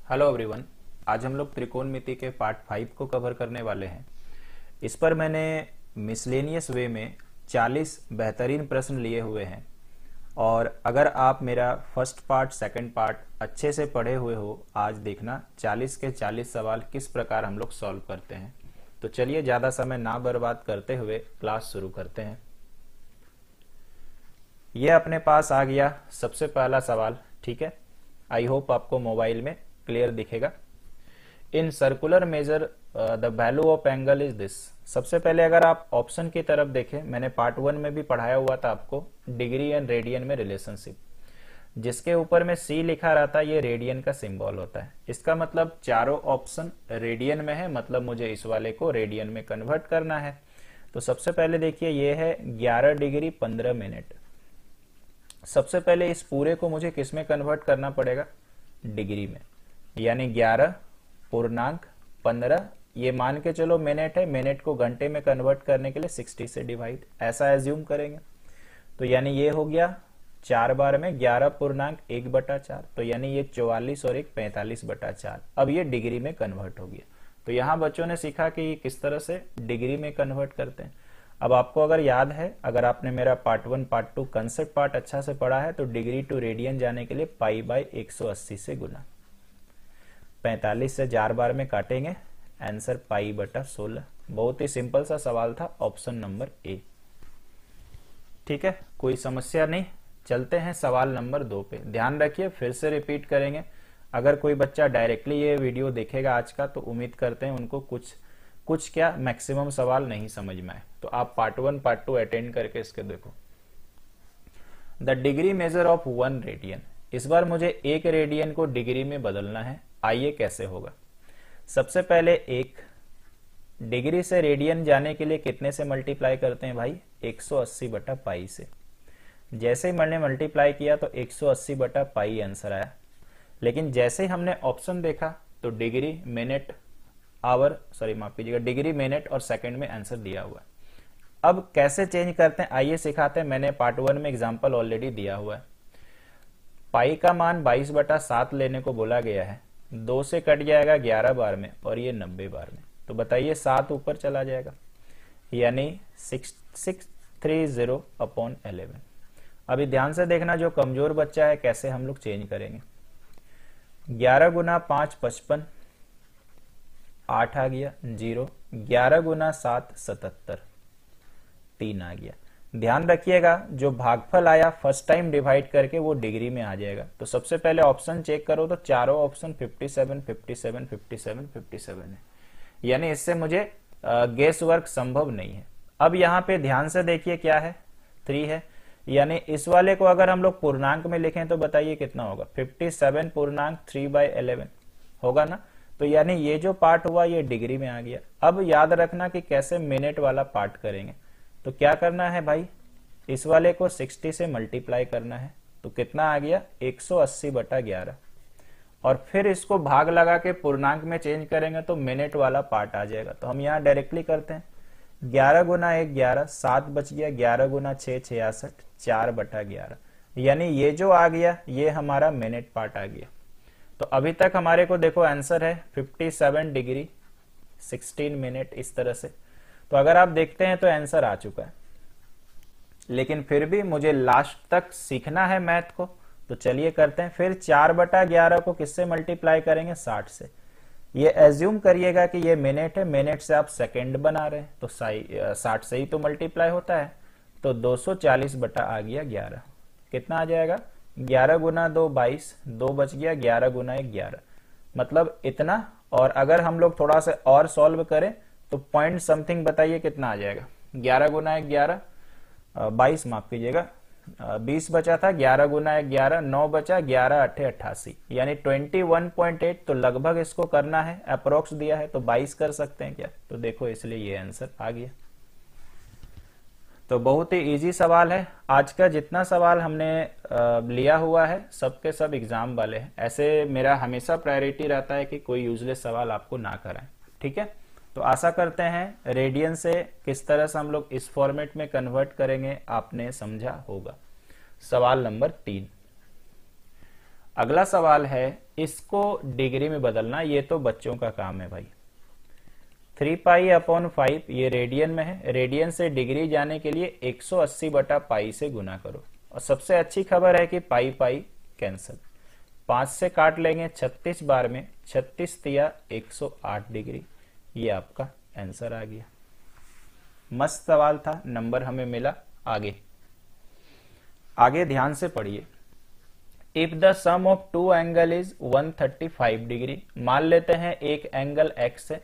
Hello everyone. आज हम लोग त्रिकोणमिति के पार्ट 5 को कवर करने वाले हैं। इस पर मैंने मिसलेनियस वे में 40 बेहतरीन प्रश्न लिए हुए हैं और अगर आप मेरा फर्स्ट पार्ट सेकंड पार्ट अच्छे से पढ़े हुए हो, आज देखना 40 के 40 सवाल किस प्रकार हम लोग सॉल्व करते हैं। तो चलिए ज़्यादा समय ना बर्बाद करते हुए क्लास शुरू करते हैं। यह अपने पास आ गया सबसे पहला सवाल, ठीक है। आई होप आपको मोबाइल में क्लियर दिखेगा। In circular measure the value of angle is this. सबसे पहले अगर आप ऑप्शन की तरफ देखें, मैंने पार्ट 1 में भी पढ़ाया हुआ था आपको डिग्री एंड रेडियन में रिलेशनशिप। जिसके ऊपर में सी लिखा रहता है ये रेडियन का सिंबल होता है। इसका मतलब चारों ऑप्शन रेडियन में है, मतलब मुझे इस वाले को रेडियन में कन्वर्ट करना है। तो सबसे पहले देखिए ये है 11 डिग्री 15 मिनट। सबसे पहले इस पूरे को मुझे किस में कन्वर्ट करना पड़ेगा? डिग्री में, यानी 11 पूर्णांक 15। ये मान के चलो मिनट है, मिनट को घंटे में कन्वर्ट करने के लिए 60 से डिवाइड, ऐसा एज्यूम करेंगे। तो यानी ये हो गया 4 बार में 11 पूर्णांक 1/4, तो यानी ये 44 और 1 45/4। अब ये डिग्री में कन्वर्ट हो गया। तो यहाँ बच्चों ने सीखा कि किस तरह से डिग्री में कन्वर्ट करते हैं। अब आपको अगर याद है, अगर आपने मेरा पार्ट 1 पार्ट 2 कंसेप्ट पार्ट अच्छा से पढ़ा है, तो डिग्री टू रेडियन जाने के लिए π/180 से गुना, 45 से 4 बार में काटेंगे, आंसर π/16। बहुत ही सिंपल सा सवाल था, ऑप्शन नंबर ए। ठीक है, कोई समस्या नहीं। चलते हैं सवाल नंबर 2 पे। ध्यान रखिए, फिर से रिपीट करेंगे। अगर कोई बच्चा डायरेक्टली ये वीडियो देखेगा आज का, तो उम्मीद करते हैं उनको कुछ क्या मैक्सिमम सवाल नहीं समझ में आए। तो आप पार्ट 1 पार्ट 2 अटेंड करके इसके देखो। The degree measure of 1 radian. इस बार मुझे 1 रेडियन को डिग्री में बदलना है। आइए कैसे होगा। सबसे पहले 1 डिग्री से रेडियन जाने के लिए कितने से मल्टीप्लाई करते हैं भाई? 180/π से। जैसे ही मैंने मल्टीप्लाई किया तो 180/π आंसर आया। लेकिन जैसे ही हमने ऑप्शन देखा तो डिग्री मिनट आवर, सॉरी माफ कीजिएगा, डिग्री मिनट और सेकंड में आंसर दिया हुआ है। अब कैसे चेंज करते हैं आइए सिखाते हैं। मैंने पार्ट 1 में एग्जांपल ऑलरेडी दिया हुआ है। पाई का मान 22/7 लेने को बोला गया है। 2 से कट जाएगा 11 बार में और ये 90 बार में। तो बताइए 7 ऊपर चला जाएगा, यानी 6630/11। अभी ध्यान से देखना, जो कमजोर बच्चा है कैसे हम लोग चेंज करेंगे। 11 गुना 5 55, 8 आ गया 0। 11 गुना 7 77, 3 आ गया। ध्यान रखिएगा, जो भागफल आया फर्स्ट टाइम डिवाइड करके वो डिग्री में आ जाएगा। तो सबसे पहले ऑप्शन चेक करो तो चारों ऑप्शन 57 57 57 57 है, यानी इससे मुझे गेस वर्क संभव नहीं है। अब यहाँ पे ध्यान से देखिए क्या है, 3 है, यानी इस वाले को अगर हम लोग पूर्णांक में लिखें तो बताइए कितना होगा? 57 पूर्णांक 3/11 होगा ना। तो यानी ये जो पार्ट हुआ ये डिग्री में आ गया। अब याद रखना कि कैसे मिनट वाला पार्ट करेंगे। तो क्या करना है भाई, इस वाले को 60 से मल्टीप्लाई करना है। तो कितना आ गया? 180/11। और फिर इसको भाग लगा के पूर्णांक में चेंज करेंगे तो मिनट वाला पार्ट आ जाएगा। तो हम यहाँ डायरेक्टली करते हैं। 11 गुना 1 11, 7 बच गया। 11 गुना 6 66, 4/11, यानी ये जो आ गया ये हमारा मिनट पार्ट आ गया। तो अभी तक हमारे को देखो आंसर है 57 डिग्री 16 मिनट, इस तरह से। तो अगर आप देखते हैं तो आंसर आ चुका है। लेकिन फिर भी मुझे लास्ट तक सीखना है मैथ को, तो चलिए करते हैं। फिर 4/11 को किससे मल्टीप्लाई करेंगे? 60 से। ये एज्यूम करिएगा कि ये मिनट है, मिनट से आप सेकंड बना रहे हैं, तो 60 से ही तो मल्टीप्लाई होता है। तो 240 आ गया 11। कितना आ जाएगा? 11 गुना 2 22, 2 बच गया। 11 गुना 1 11, मतलब इतना। और अगर हम लोग थोड़ा सा और सॉल्व करें तो पॉइंट समथिंग बताइए कितना आ जाएगा? 11 गुना 1 11, 22 माफ कीजिएगा, 20 बचा था। 11 गुना 1 11, 9 बचा। 11 8 88, यानी 21.8। तो लगभग इसको करना है, अप्रोक्स दिया है तो 22 कर सकते हैं क्या? तो देखो इसलिए ये आंसर आ गया। तो बहुत ही इजी सवाल है। आज का जितना सवाल हमने लिया हुआ है सबके सब एग्जाम वाले हैं। ऐसे मेरा हमेशा प्रायोरिटी रहता है कि कोई यूजलेस सवाल आपको ना कराएं। ठीक है, तो आशा करते हैं रेडियन से किस तरह से हम लोग इस फॉर्मेट में कन्वर्ट करेंगे आपने समझा होगा। सवाल नंबर 3, अगला सवाल है इसको डिग्री में बदलना, ये तो बच्चों का काम है भाई। 3π/5 ये रेडियन में है, रेडियन से डिग्री जाने के लिए 180/π से गुना करो। और सबसे अच्छी खबर है कि पाई पाई कैंसिल, 5 से काट लेंगे 36 बार में, 36 तिया 108 डिग्री। ये आपका आंसर आ गया। मस्त सवाल था, नंबर हमें मिला। आगे ध्यान से पढ़िए। If the sum of two angle is 135 degree, मान लेते हैं एक एंगल x है,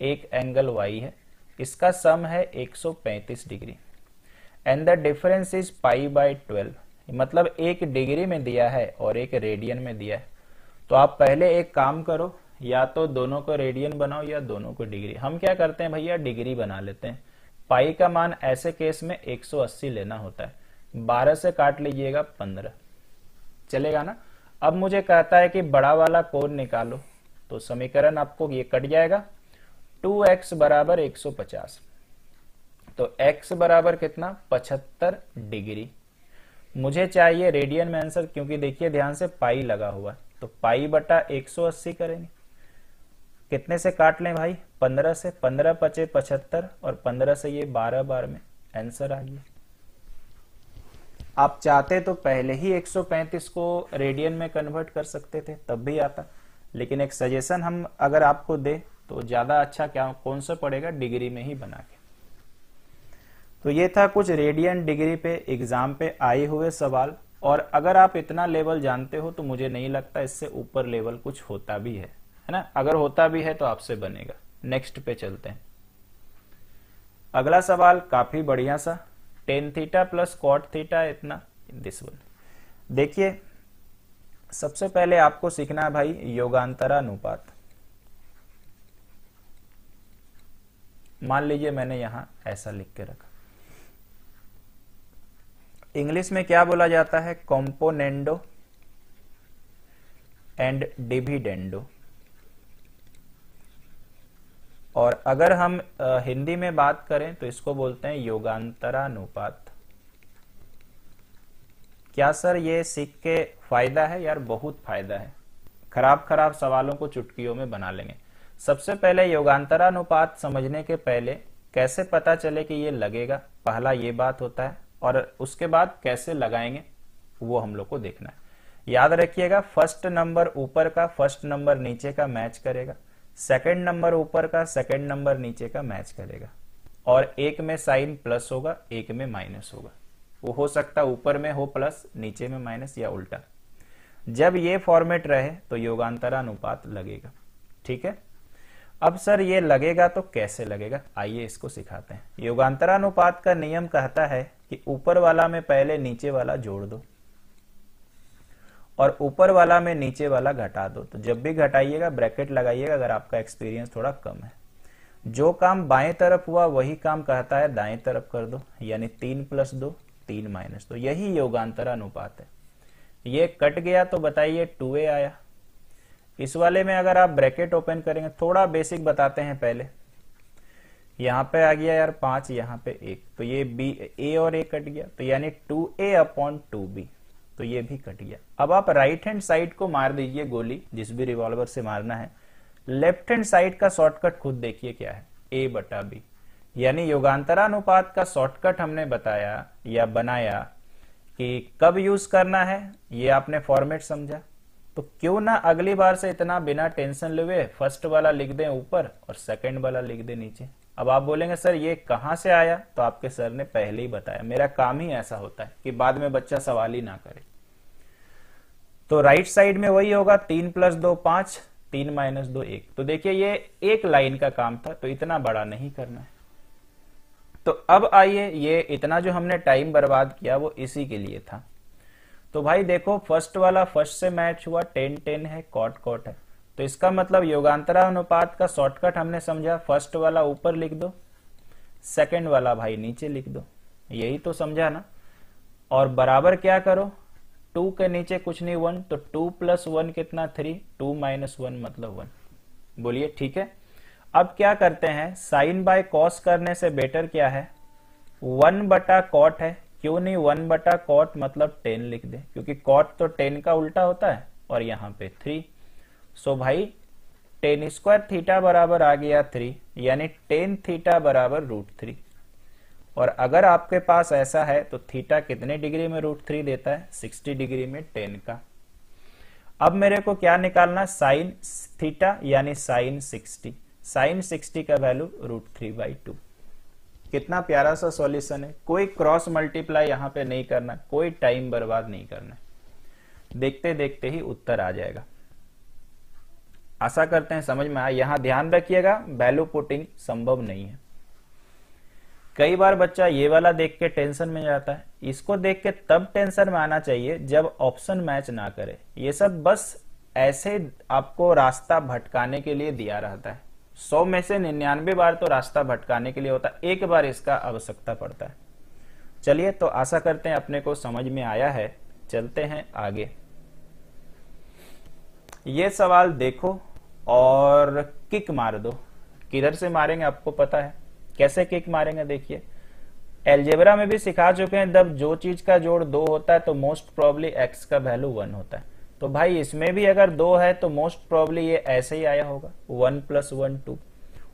एक एंगल y है, इसका सम है 135 डिग्री। एंड द डिफरेंस इज π/12, मतलब एक डिग्री में दिया है और एक रेडियन में दिया है। तो आप पहले एक काम करो, या तो दोनों को रेडियन बनाओ या दोनों को डिग्री। हम क्या करते हैं भैया, डिग्री बना लेते हैं। पाई का मान ऐसे केस में 180 लेना होता है। 12 से काट लीजिएगा 15, चलेगा ना। अब मुझे कहता है कि बड़ा वाला कोण निकालो, तो समीकरण आपको ये कट जाएगा, 2x बराबर 150। तो x बराबर कितना, 75 डिग्री। मुझे चाहिए रेडियन में आंसर, क्योंकि देखिए ध्यान से पाई लगा हुआ है, तो π/180 करेंगे। कितने से काट लें भाई, 15 से, 15 पचे 75 और 15 से ये 12 बार में, आंसर आ गया। आप चाहते तो पहले ही 135 को रेडियन में कन्वर्ट कर सकते थे, तब भी आता, लेकिन एक सजेशन हम अगर आपको दे तो ज्यादा अच्छा क्या कौन सा पड़ेगा, डिग्री में ही बना के। तो ये था कुछ रेडियन डिग्री पे एग्जाम पे आए हुए सवाल। और अगर आप इतना लेवल जानते हो तो मुझे नहीं लगता इससे ऊपर लेवल कुछ होता भी है ना। अगर होता भी है तो आपसे बनेगा। नेक्स्ट पे चलते हैं। अगला सवाल काफी बढ़िया सा, tan theta plus cot theta इतना, दिस वन। देखिए सबसे पहले आपको सीखना है भाई योगांतरानुपात। मान लीजिए मैंने यहां ऐसा लिख के रखा, इंग्लिश में क्या बोला जाता है, कॉम्पोनेंडो एंड डिविडेंडो। और अगर हम हिंदी में बात करें तो इसको बोलते हैं योगांतरानुपात। क्या सर ये सीख के फायदा है? यार बहुत फायदा है। खराब खराब सवालों को चुटकियों में बना लेंगे। सबसे पहले योगांतरानुपात समझने के पहले कैसे पता चले कि ये लगेगा, पहला ये बात होता है, और उसके बाद कैसे लगाएंगे वो हम लोग को देखना है। याद रखिएगा, फर्स्ट नंबर ऊपर का फर्स्ट नंबर नीचे का मैच करेगा, सेकंड नंबर ऊपर का सेकंड नंबर नीचे का मैच करेगा, और एक में साइन प्लस होगा एक में माइनस होगा। वो हो सकता ऊपर में हो प्लस नीचे में माइनस या उल्टा। जब ये फॉर्मेट रहे तो योगांतरानुपात लगेगा। ठीक है, अब सर ये लगेगा तो कैसे लगेगा, आइए इसको सिखाते हैं। योगांतरानुपात का नियम कहता है कि ऊपर वाला में पहले नीचे वाला जोड़ दो और ऊपर वाला में नीचे वाला घटा दो। तो जब भी घटाइएगा ब्रैकेट लगाइएगा अगर आपका एक्सपीरियंस थोड़ा कम है। जो काम बाएं तरफ हुआ वही काम कहता है दाएं तरफ कर दो, यानी 3 + 2 3 - 2, यही योगांतरानुपात है। ये कट गया तो बताइए 2a आया। इस वाले में अगर आप ब्रैकेट ओपन करेंगे, थोड़ा बेसिक बताते हैं पहले। यहां पे आ गया यार 5, यहां पे 1, तो ये b a और a कट गया, तो यानी 2a/2b, तो ये भी कट गया। अब आप राइट हैंड साइड को मार दीजिए गोली, जिस भी रिवॉल्वर से मारना है। लेफ्ट हैंड साइड का शॉर्टकट खुद देखिए क्या है, a/b। यानी योगांतरानुपात का शॉर्टकट हमने बताया या बनाया कि कब यूज करना है, ये आपने फॉर्मेट समझा। तो क्यों ना अगली बार से इतना बिना टेंशन लिए फर्स्ट वाला लिख दें ऊपर और सेकंड वाला लिख दें नीचे। अब आप बोलेंगे सर ये कहां से आया, तो आपके सर ने पहले ही बताया। मेरा काम ही ऐसा होता है कि बाद में बच्चा सवाल ही ना करे। तो राइट साइड में वही होगा, 3 + 2 5, 3 - 2 1। तो देखिए ये एक लाइन का काम था, तो इतना बड़ा नहीं करना है। तो अब आइए, ये इतना जो हमने टाइम बर्बाद किया वो इसी के लिए था। तो भाई देखो फर्स्ट वाला फर्स्ट से मैच हुआ, 10 10 है, cot cot है। तो इसका मतलब योगांतरानुपात का शॉर्टकट हमने समझा, फर्स्ट वाला ऊपर लिख दो, सेकंड वाला भाई नीचे लिख दो, यही तो समझा ना। और बराबर क्या करो, 2 के नीचे कुछ नहीं 1, तो 2 + 1 कितना 3, 2 - 1 मतलब 1। बोलिए ठीक है। अब क्या करते हैं, साइन बाय कॉस करने से बेटर क्या है, 1/cot है। क्यों नहीं 1/cot मतलब 10 लिख दे, क्योंकि cot तो 10 का उल्टा होता है और यहाँ पे 3। सो भाई टेन स्क्वायर थीटा बराबर आ गया 3, यानी टेन थीटा बराबर √3। और अगर आपके पास ऐसा है तो थीटा कितने डिग्री में √3 देता है? 60 डिग्री में 10 का। अब मेरे को क्या निकालना? साइन थीटा यानी साइन 60। साइन 60 का वैल्यू √3/2। कितना प्यारा सा सॉल्यूशन है। कोई क्रॉस मल्टीप्लाई यहां पे नहीं करना, कोई टाइम बर्बाद नहीं करना, देखते देखते ही उत्तर आ जाएगा। आशा करते हैं समझ में आया। यहां ध्यान रखिएगा, वैल्यू पुटिंग संभव नहीं है। कई बार बच्चा ये वाला देख के टेंशन में जाता है, इसको देख के तब टेंशन में आना चाहिए जब ऑप्शन मैच ना करे। ये सब बस ऐसे आपको रास्ता भटकाने के लिए दिया रहता है। 100 में से 99 बार तो रास्ता भटकाने के लिए होता है, एक बार इसका आवश्यकता पड़ता है। चलिए, तो आशा करते हैं अपने को समझ में आया है। चलते हैं आगे। ये सवाल देखो और किक मार दो। किधर से मारेंगे आपको पता है, कैसे किक मारेंगे? देखिए, एलजेब्रा में भी सिखा चुके हैं, जब जो चीज का जोड़ 2 होता है तो मोस्ट प्रोबेबली एक्स का वैल्यू 1 होता है। तो भाई इसमें भी अगर 2 है तो मोस्ट प्रोबेबली ये ऐसे ही आया होगा, 1 + 1 2।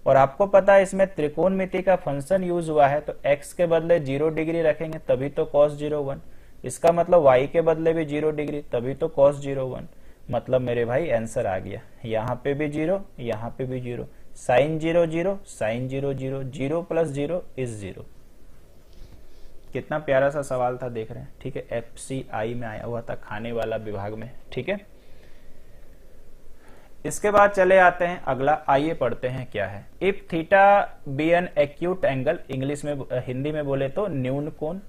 और आपको पता है इसमें त्रिकोणमिति का फंक्शन यूज हुआ है, तो x के बदले 0 डिग्री रखेंगे तभी तो cos 0 1। इसका मतलब y के बदले भी 0 डिग्री तभी तो cos 0 1। मतलब मेरे भाई आंसर आ गया। यहाँ पे भी 0, यहाँ पे भी 0, साइन 0 0, साइन 0 0, 0 + 0 = 0। कितना प्यारा सा सवाल था, देख रहे हैं। ठीक है, FCI में आया हुआ था, खाने वाला विभाग में। ठीक है, इसके बाद चले आते हैं अगला। आइए पढ़ते हैं क्या है। If theta be an acute angle, English में हिंदी में बोले तो न्यून कोण,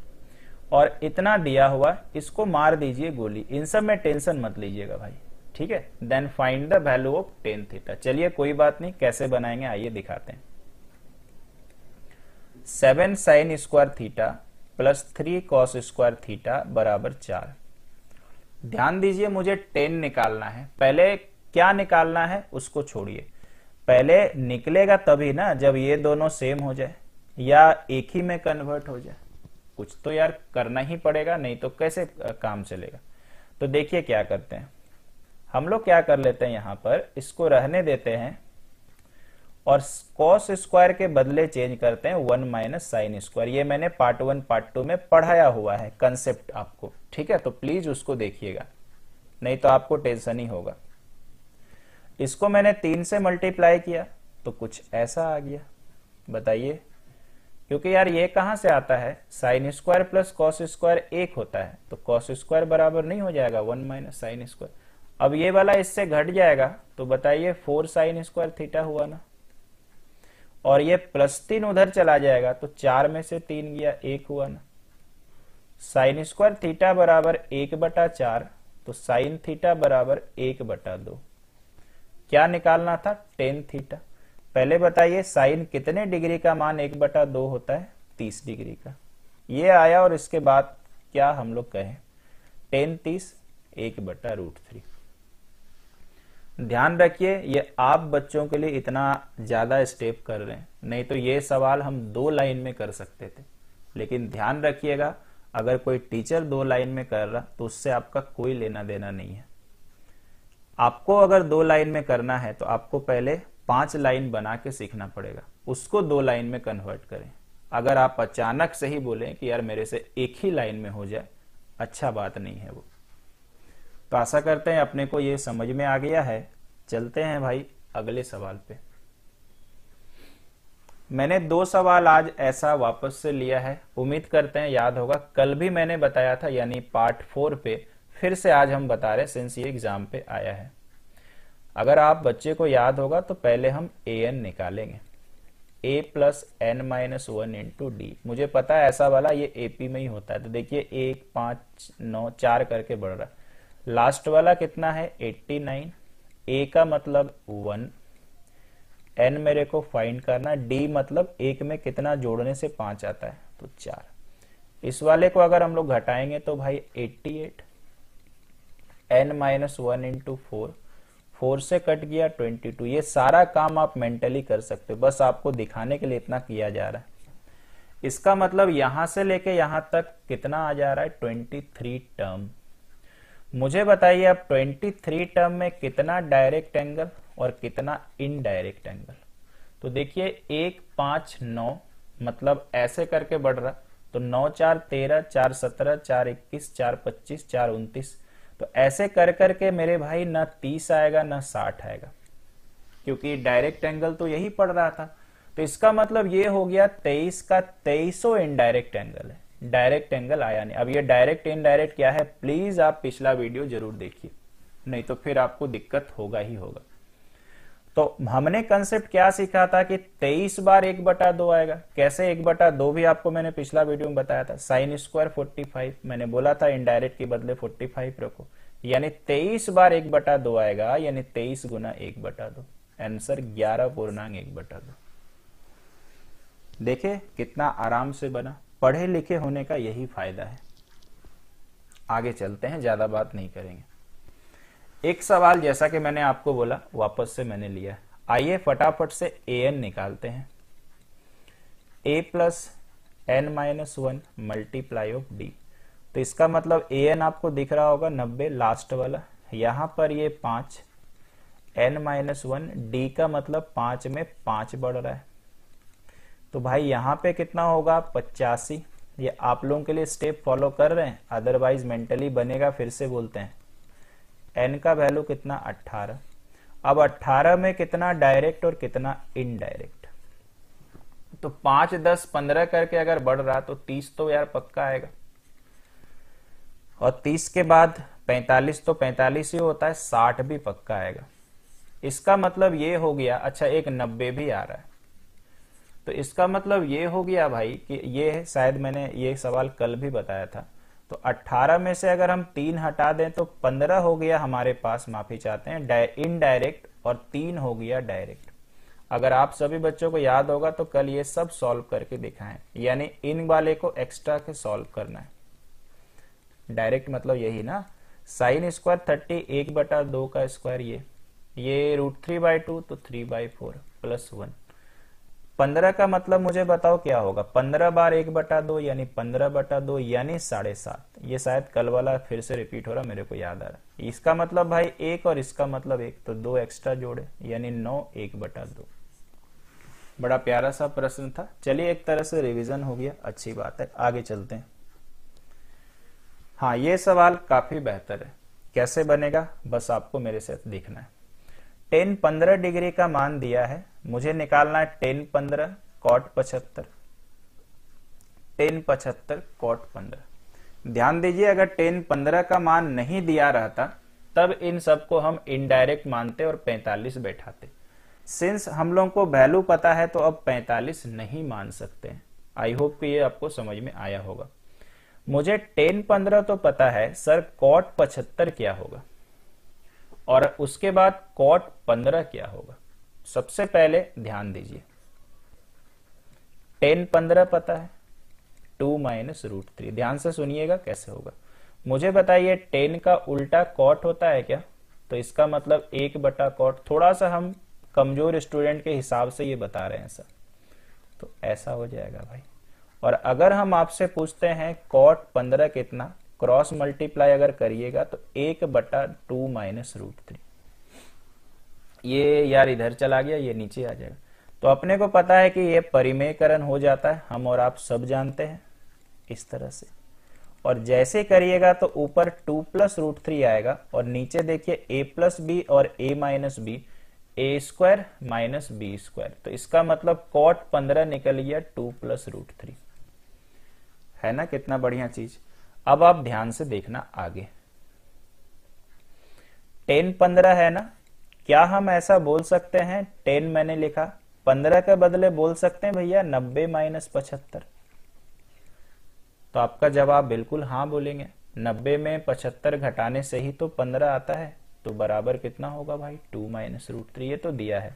और इतना दिया हुआ, इसको मार दीजिए गोली। इन सब में टेंशन मत लीजिएगा भाई, ठीक है। Then find the value of tan theta. चलिए कोई बात नहीं, कैसे बनाएंगे आइए दिखाते हैं। 7 sin square theta + 3 cos square theta बराबर 4। ध्यान दीजिए, मुझे 10 निकालना है। पहले क्या निकालना है उसको छोड़िए, पहले निकलेगा तभी ना जब ये दोनों सेम हो जाए या एक ही में कन्वर्ट हो जाए। कुछ तो यार करना ही पड़ेगा, नहीं तो कैसे काम चलेगा। तो देखिए क्या करते हैं हम लोग, क्या कर लेते हैं, यहां पर इसको रहने देते हैं और cos स्क्वायर के बदले चेंज करते हैं 1 - sin स्क्वायर। ये मैंने पार्ट 1 पार्ट 2 में पढ़ाया हुआ है कंसेप्ट आपको, ठीक है। तो प्लीज उसको देखिएगा, नहीं तो आपको टेंशन ही होगा। इसको मैंने 3 से मल्टीप्लाई किया तो कुछ ऐसा आ गया। बताइए, क्योंकि यार ये कहां से आता है, साइन स्क्वायर + cos स्क्वायर 1 होता है, तो cos स्क्वायर बराबर नहीं हो जाएगा 1 - sin स्क्वायर। अब ये वाला इससे घट जाएगा, तो बताइए 4 sin स्क्वायर थीटा हुआ ना, और ये +3 उधर चला जाएगा तो 4 में से 3 गया 1 हुआ ना। साइन स्क्वायर थीटा बराबर 1/4, तो साइन थीटा बराबर 1/2। क्या निकालना था, टेन थीटा। पहले बताइए साइन कितने डिग्री का मान 1/2 होता है, 30 डिग्री का। ये आया, और इसके बाद क्या हम लोग कहें, टेन 30 1/√3। ध्यान रखिए, ये आप बच्चों के लिए इतना ज्यादा स्टेप कर रहे हैं, नहीं तो ये सवाल हम 2 लाइन में कर सकते थे। लेकिन ध्यान रखिएगा, अगर कोई टीचर 2 लाइन में कर रहा तो उससे आपका कोई लेना देना नहीं है। आपको अगर 2 लाइन में करना है तो आपको पहले 5 लाइन बना के सीखना पड़ेगा, उसको 2 लाइन में कन्वर्ट करें। अगर आप अचानक से ही बोलें कि यार मेरे से एक ही लाइन में हो जाए, अच्छा बात नहीं है वो। तो आशा करते हैं अपने को ये समझ में आ गया है। चलते हैं भाई अगले सवाल पे। मैंने 2 सवाल आज ऐसा वापस से लिया है, उम्मीद करते हैं याद होगा। कल भी मैंने बताया था, यानी पार्ट 4 पे फिर से आज हम बता रहे हैं, सिंस ये एग्जाम पे आया है। अगर आप बच्चे को याद होगा तो पहले हम an निकालेंगे, a + n - 1 × d। मुझे पता है ऐसा वाला ये AP में ही होता है। तो देखिए 1 5 9 4 करके बढ़ रहा है। लास्ट वाला कितना है, 89। a का मतलब 1, n मेरे को फाइंड करना, d मतलब 1 में कितना जोड़ने से 5 आता है, तो 4। इस वाले को अगर हम लोग घटाएंगे तो भाई 88, n - 1 × 4, 4 से कट गया 22। ये सारा काम आप मेंटली कर सकते हो, बस आपको दिखाने के लिए इतना किया जा रहा है। इसका मतलब यहां से लेके यहां तक कितना आ जा रहा है, 23 टर्म। मुझे बताइए अब 23 टर्म में कितना डायरेक्ट एंगल और कितना इनडायरेक्ट एंगल। तो देखिए 1 5 9 मतलब ऐसे करके बढ़ रहा, तो 9 4 13, 4 17, 4 21, 4 25, 4 29, तो ऐसे कर करके मेरे भाई ना 30 आएगा ना 60 आएगा, क्योंकि डायरेक्ट एंगल तो यही पड़ रहा था। तो इसका मतलब ये हो गया 23 का 2300 इनडायरेक्ट एंगल है, डायरेक्ट एंगल आया नहीं। अब ये डायरेक्ट इनडायरेक्ट क्या है, प्लीज आप पिछला वीडियो जरूर देखिए, नहीं तो फिर आपको दिक्कत होगा ही होगा। तो हमने कंसेप्ट क्या सीखा था कि 23 बार 1/2 आएगा। कैसे 1/2 भी आपको मैंने पिछला वीडियो में बताया था, साइन स्क्वायर 45, मैंने बोला था इनडायरेक्ट के बदले 45 रखो, यानी 23 बार 1/2 आएगा, यानी 23 गुना 1/2, आंसर 11.1/2। देखे कितना आराम से बना, पढ़े लिखे होने का यही फायदा है। आगे चलते हैं, ज्यादा बात नहीं करेंगे। एक सवाल जैसा कि मैंने आपको बोला वापस से मैंने लिया, आइए फटाफट से an निकालते हैं। a plus n minus 1 multiply of d, तो इसका मतलब an आपको दिख रहा होगा 90 लास्ट वाला, यहां पर ये 5, n माइनस 1, d का मतलब 5 में 5 बढ़ रहा है, तो भाई यहां पे कितना होगा 85। ये आप लोगों के लिए स्टेप फॉलो कर रहे हैं, अदरवाइज मेंटली बनेगा, फिर से बोलते हैं। n का वैल्यू कितना 18। अब 18 में कितना डायरेक्ट और कितना इनडायरेक्ट, तो 5 10 15 करके अगर बढ़ रहा तो 30 तो यार पक्का आएगा, और 30 के बाद 45 तो 45 ही होता है, 60 भी पक्का आएगा। इसका मतलब ये हो गया, अच्छा एक 90 भी आ रहा है, तो इसका मतलब ये हो गया भाई कि ये है, शायद मैंने ये सवाल कल भी बताया था, तो 18 में से अगर हम 3 हटा दें तो 15 हो गया हमारे पास, माफी चाहते हैं, इनडायरेक्ट, और 3 हो गया डायरेक्ट। अगर आप सभी बच्चों को याद होगा तो कल ये सब सॉल्व करके दिखाएं, यानी इन वाले को एक्स्ट्रा के सॉल्व करना है। डायरेक्ट मतलब यही ना, साइन स्क्वायर 30 1/2 का स्क्वायर, ये √3/2 तो 3/4 प्लस 1। 15 का मतलब मुझे बताओ क्या होगा, 15 बार 1/2 यानी 15/2 यानी 7.5। ये शायद कल वाला फिर से रिपीट हो रहा, मेरे को याद आ रहा। इसका मतलब भाई 1 और इसका मतलब 1, तो 2 एक्स्ट्रा जोड़े यानी 9 1/2। बड़ा प्यारा सा प्रश्न था। चलिए एक तरह से रिवीजन हो गया, अच्छी बात है। आगे चलते हैं। हाँ, ये सवाल काफी बेहतर है। कैसे बनेगा बस आपको मेरे साथ देखना है। tan 15 डिग्री का मान दिया है, मुझे निकालना है tan 15 cot 75, tan 75 cot 15। ध्यान दीजिए, अगर tan 15 का मान नहीं दिया रहता तब इन सबको हम इनडायरेक्ट मानते और 45 बैठाते। सिंस हम लोगों को वैल्यू पता है तो अब 45 नहीं मान सकते। आई होप कि ये आपको समझ में आया होगा। मुझे tan 15 तो पता है, सर cot 75 क्या होगा और उसके बाद cot 15 क्या होगा। सबसे पहले ध्यान दीजिए, tan 15 पता है 2 माइनस √3। ध्यान से सुनिएगा कैसे होगा। मुझे बताइए tan का उल्टा cot होता है क्या, तो इसका मतलब 1/cot। थोड़ा सा हम कमजोर स्टूडेंट के हिसाब से ये बता रहे हैं सर, तो ऐसा हो जाएगा भाई। और अगर हम आपसे पूछते हैं cot 15 कितना, क्रॉस मल्टीप्लाई अगर करिएगा तो 1/2 माइनस √3। ये यार इधर चला गया, ये नीचे आ जाएगा। तो अपने को पता है कि ये परिमेयकरण हो जाता है, हम और आप सब जानते हैं इस तरह से। और जैसे करिएगा तो ऊपर 2 प्लस √3 आएगा और नीचे देखिए a प्लस बी और a minus B, A square minus B square. तो इसका मतलब cot 15 निकल गया 2 प्लस √3, है ना कितना बढ़िया चीज। अब आप ध्यान से देखना आगे, tan 15 है ना, क्या हम ऐसा बोल सकते हैं, 10 मैंने लिखा, 15 के बदले बोल सकते हैं भैया 90 माइनस 75। तो आपका जवाब बिल्कुल हाँ बोलेंगे। 90 में 75 घटाने से ही तो 15 आता है, तो बराबर कितना होगा भाई 2 माइनस √3। ये तो दिया है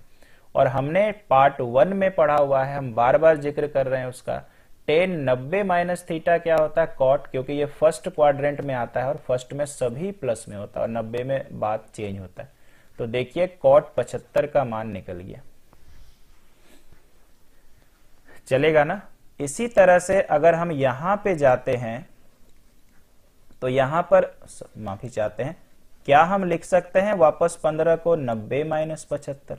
और हमने पार्ट 1 में पढ़ा हुआ है, हम बार बार जिक्र कर रहे हैं उसका। tan 90 माइनस थीटा क्या होता है, cot, क्योंकि ये फर्स्ट क्वाड्रेंट में आता है और फर्स्ट में सभी प्लस में होता है और 90 में बात चेंज होता है। तो देखिए cot 75 का मान निकल गया, चलेगा ना। इसी तरह से अगर हम यहां पे जाते हैं तो यहां पर माफी चाहते हैं, क्या हम लिख सकते हैं वापस 15 को 90 माइनस 75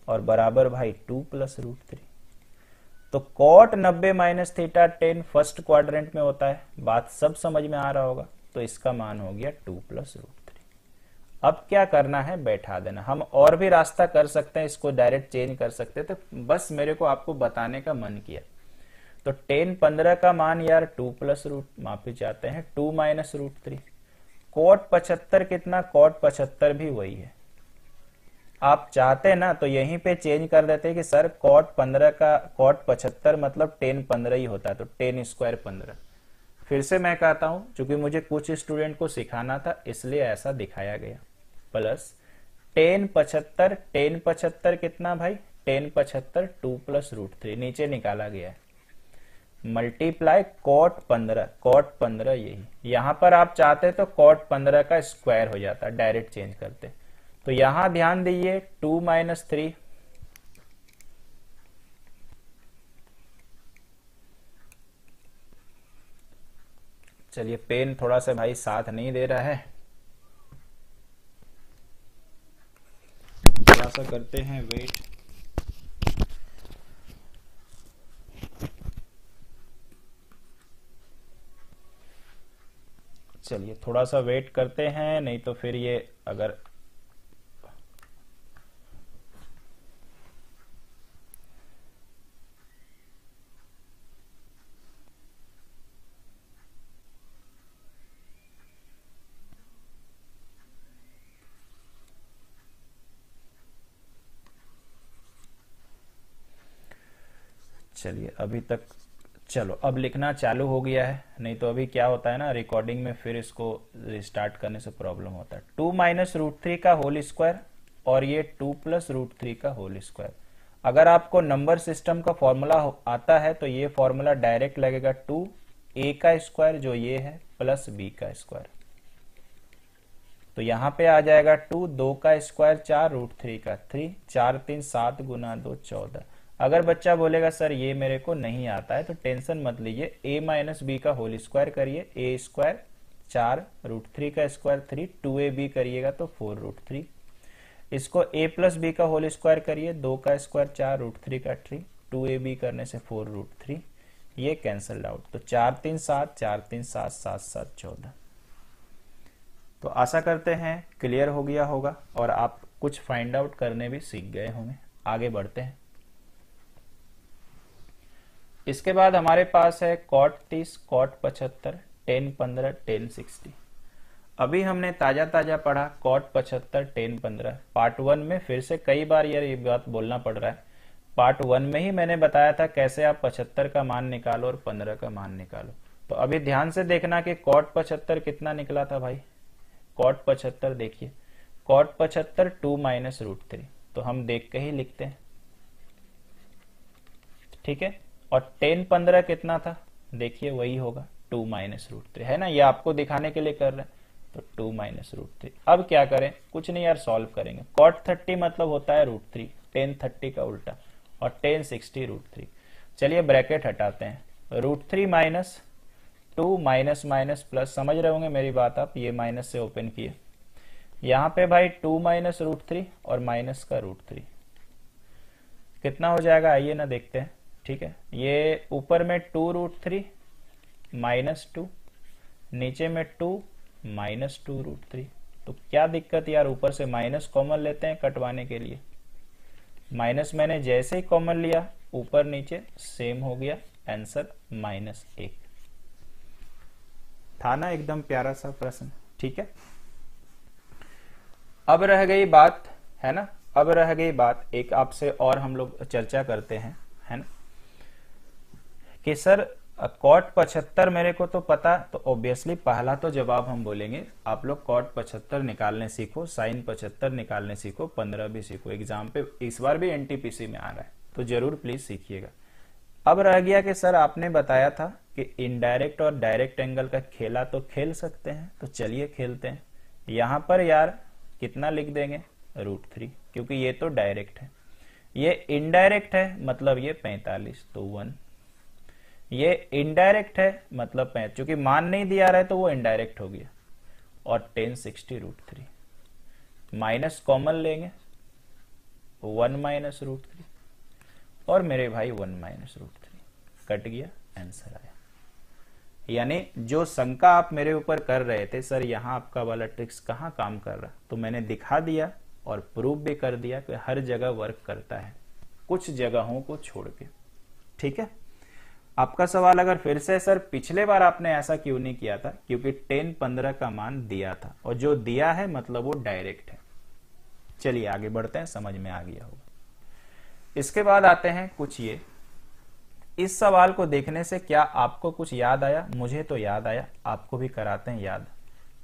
और बराबर भाई 2 प्लस √3। तो cot 90 minus theta 10 first quadrant में होता है, बात सब समझ में आ रहा होगा। तो इसका मान हो गया 2 प्लस √3। अब क्या करना है, बैठा देना। हम और भी रास्ता कर सकते हैं, इसको डायरेक्ट चेंज कर सकते हैं, तो बस मेरे को आपको बताने का मन किया। तो 10 15 का मान यार 2 प्लस माफी चाहते हैं 2 माइनस √3। कॉट 75 कितना, कॉट 75 भी वही है। आप चाहते ना तो यहीं पे चेंज कर देते कि सर कॉट 15 का कॉट 75 मतलब 10 15 ही होता है, तो 10 स्क्वायर 15। फिर से मैं कहता हूं, क्योंकि मुझे कुछ स्टूडेंट को सिखाना था इसलिए ऐसा दिखाया गया। प्लस 10 75, 10 75 कितना भाई, 10 75 2 प्लस √3 नीचे निकाला गया है, मल्टीप्लाई कॉट 15 यही। यहां पर आप चाहते तो कॉट 15 का स्क्वायर हो जाता, डायरेक्ट चेंज करते। तो यहां ध्यान दीजिए 2 माइनस 3, चलिए पेन थोड़ा सा भाई साथ नहीं दे रहा है, थोड़ा सा करते हैं वेट। चलिए थोड़ा सा वेट करते हैं, नहीं तो फिर ये अगर चलिए अभी तक, चलो अब लिखना चालू हो गया है। नहीं तो अभी क्या होता है ना, रिकॉर्डिंग में फिर इसको रिस्टार्ट करने से प्रॉब्लम होता है। 2 माइनस √3 का होल स्क्वायर और ये 2 प्लस √3 का होल स्क्वायर। अगर आपको नंबर सिस्टम का फॉर्मूला आता है तो ये फॉर्मूला डायरेक्ट लगेगा 2a का स्क्वायर जो ये है प्लस b का स्क्वायर। तो यहां पे आ जाएगा 2 का स्क्वायर 4 √3 का 3, 4 3 7 गुना 2 14। अगर बच्चा बोलेगा सर ये मेरे को नहीं आता है तो टेंशन मत लीजिए, a माइनस बी का होल स्क्वायर करिए, a स्क्वायर 4 √3 का स्क्वायर 3, 2ab करिएगा तो 4 √3। इसको a प्लस बी का होल स्क्वायर करिए, 2 का स्क्वायर 4 √3 का 3, 2ab करने से 4 √3, ये कैंसल आउट। तो 4 3 7, 4 3 7, 7 7 14। तो आशा करते हैं क्लियर हो गया होगा और आप कुछ फाइंड आउट करने भी सीख गए होंगे। आगे बढ़ते हैं। इसके बाद हमारे पास है कॉट 30, कॉट 75, 10 15, 10 60। अभी हमने ताजा ताजा पढ़ा कॉट 75, 10 15। पार्ट 1 में फिर से कई बार यार ये बात बोलना पड़ रहा है। पार्ट 1 में ही मैंने बताया था कैसे आप 75 का मान निकालो और 15 का मान निकालो। तो अभी ध्यान से देखना कि कॉट 75 कितना निकला था भाई। कॉट 75 देखिए, कॉट 75 2 माइनस √3, तो हम देख के ही लिखते हैं, ठीक है। और 10 15 कितना था, देखिए वही होगा 2 माइनस √3, है ना, ये आपको दिखाने के लिए कर रहे हैं। तो 2 माइनस √3। अब क्या करें, कुछ नहीं यार, सॉल्व करेंगे। कॉट 30 मतलब होता है √3, 10 30 का उल्टा, और 10 60 √3। चलिए ब्रैकेट हटाते हैं, √3 माइनस 2 माइनस माइनस प्लस, समझ रहे होंगे मेरी बात आप, ये माइनस से ओपन किए। यहां पे भाई 2 माइनस √3 और माइनस का √3 कितना हो जाएगा, आइए ना देखते हैं, ठीक है। ये ऊपर में 2 √3 माइनस 2, नीचे में 2 माइनस 2 √3। तो क्या दिक्कत यार, ऊपर से माइनस कॉमन लेते हैं कटवाने के लिए। माइनस मैंने जैसे ही कॉमन लिया ऊपर नीचे सेम हो गया, आंसर -1 था ना। एकदम प्यारा सा प्रश्न, ठीक है। अब रह गई बात, है ना, अब रह गई बात एक आपसे और हम लोग चर्चा करते हैं, है ना, कि सर कॉट 75 मेरे को तो पता, तो ऑब्वियसली पहला तो जवाब हम बोलेंगे आप लोग कॉट 75 निकालने सीखो, साइन 75 निकालने सीखो, 15 भी सीखो। एग्जाम पे इस बार भी एनटीपीसी में आ रहा है तो जरूर प्लीज सीखिएगा। अब रह गया कि सर आपने बताया था कि इनडायरेक्ट और डायरेक्ट एंगल का खेला तो खेल सकते हैं, तो चलिए खेलते हैं। यहां पर यार कितना लिख देंगे, √3, क्योंकि ये तो डायरेक्ट है, ये इनडायरेक्ट है, मतलब ये 45, तो 1। ये इनडायरेक्ट है, मतलब चूंकि मान नहीं दिया रहा है तो वो इनडायरेक्ट हो गया। और 1060√3 माइनस कॉमन लेंगे, 1 माइनस √3 और मेरे भाई 1 माइनस √3 कट गया, आंसर आया। यानी जो शंका आप मेरे ऊपर कर रहे थे सर यहाँ आपका वाला ट्रिक्स कहाँ काम कर रहा, तो मैंने दिखा दिया और प्रूव भी कर दिया कि हर जगह वर्क करता है, कुछ जगहों को छोड़ के। ठीक है, आपका सवाल अगर फिर से सर पिछले बार आपने ऐसा क्यों नहीं किया था, क्योंकि 10-15 का मान दिया था और जो दिया है मतलब वो डायरेक्ट है। चलिए आगे बढ़ते हैं, समझ में आ गया होगा। इसके बाद आते हैं कुछ ये, इस सवाल को देखने से क्या आपको कुछ याद आया? मुझे तो याद आया, आपको भी कराते हैं याद।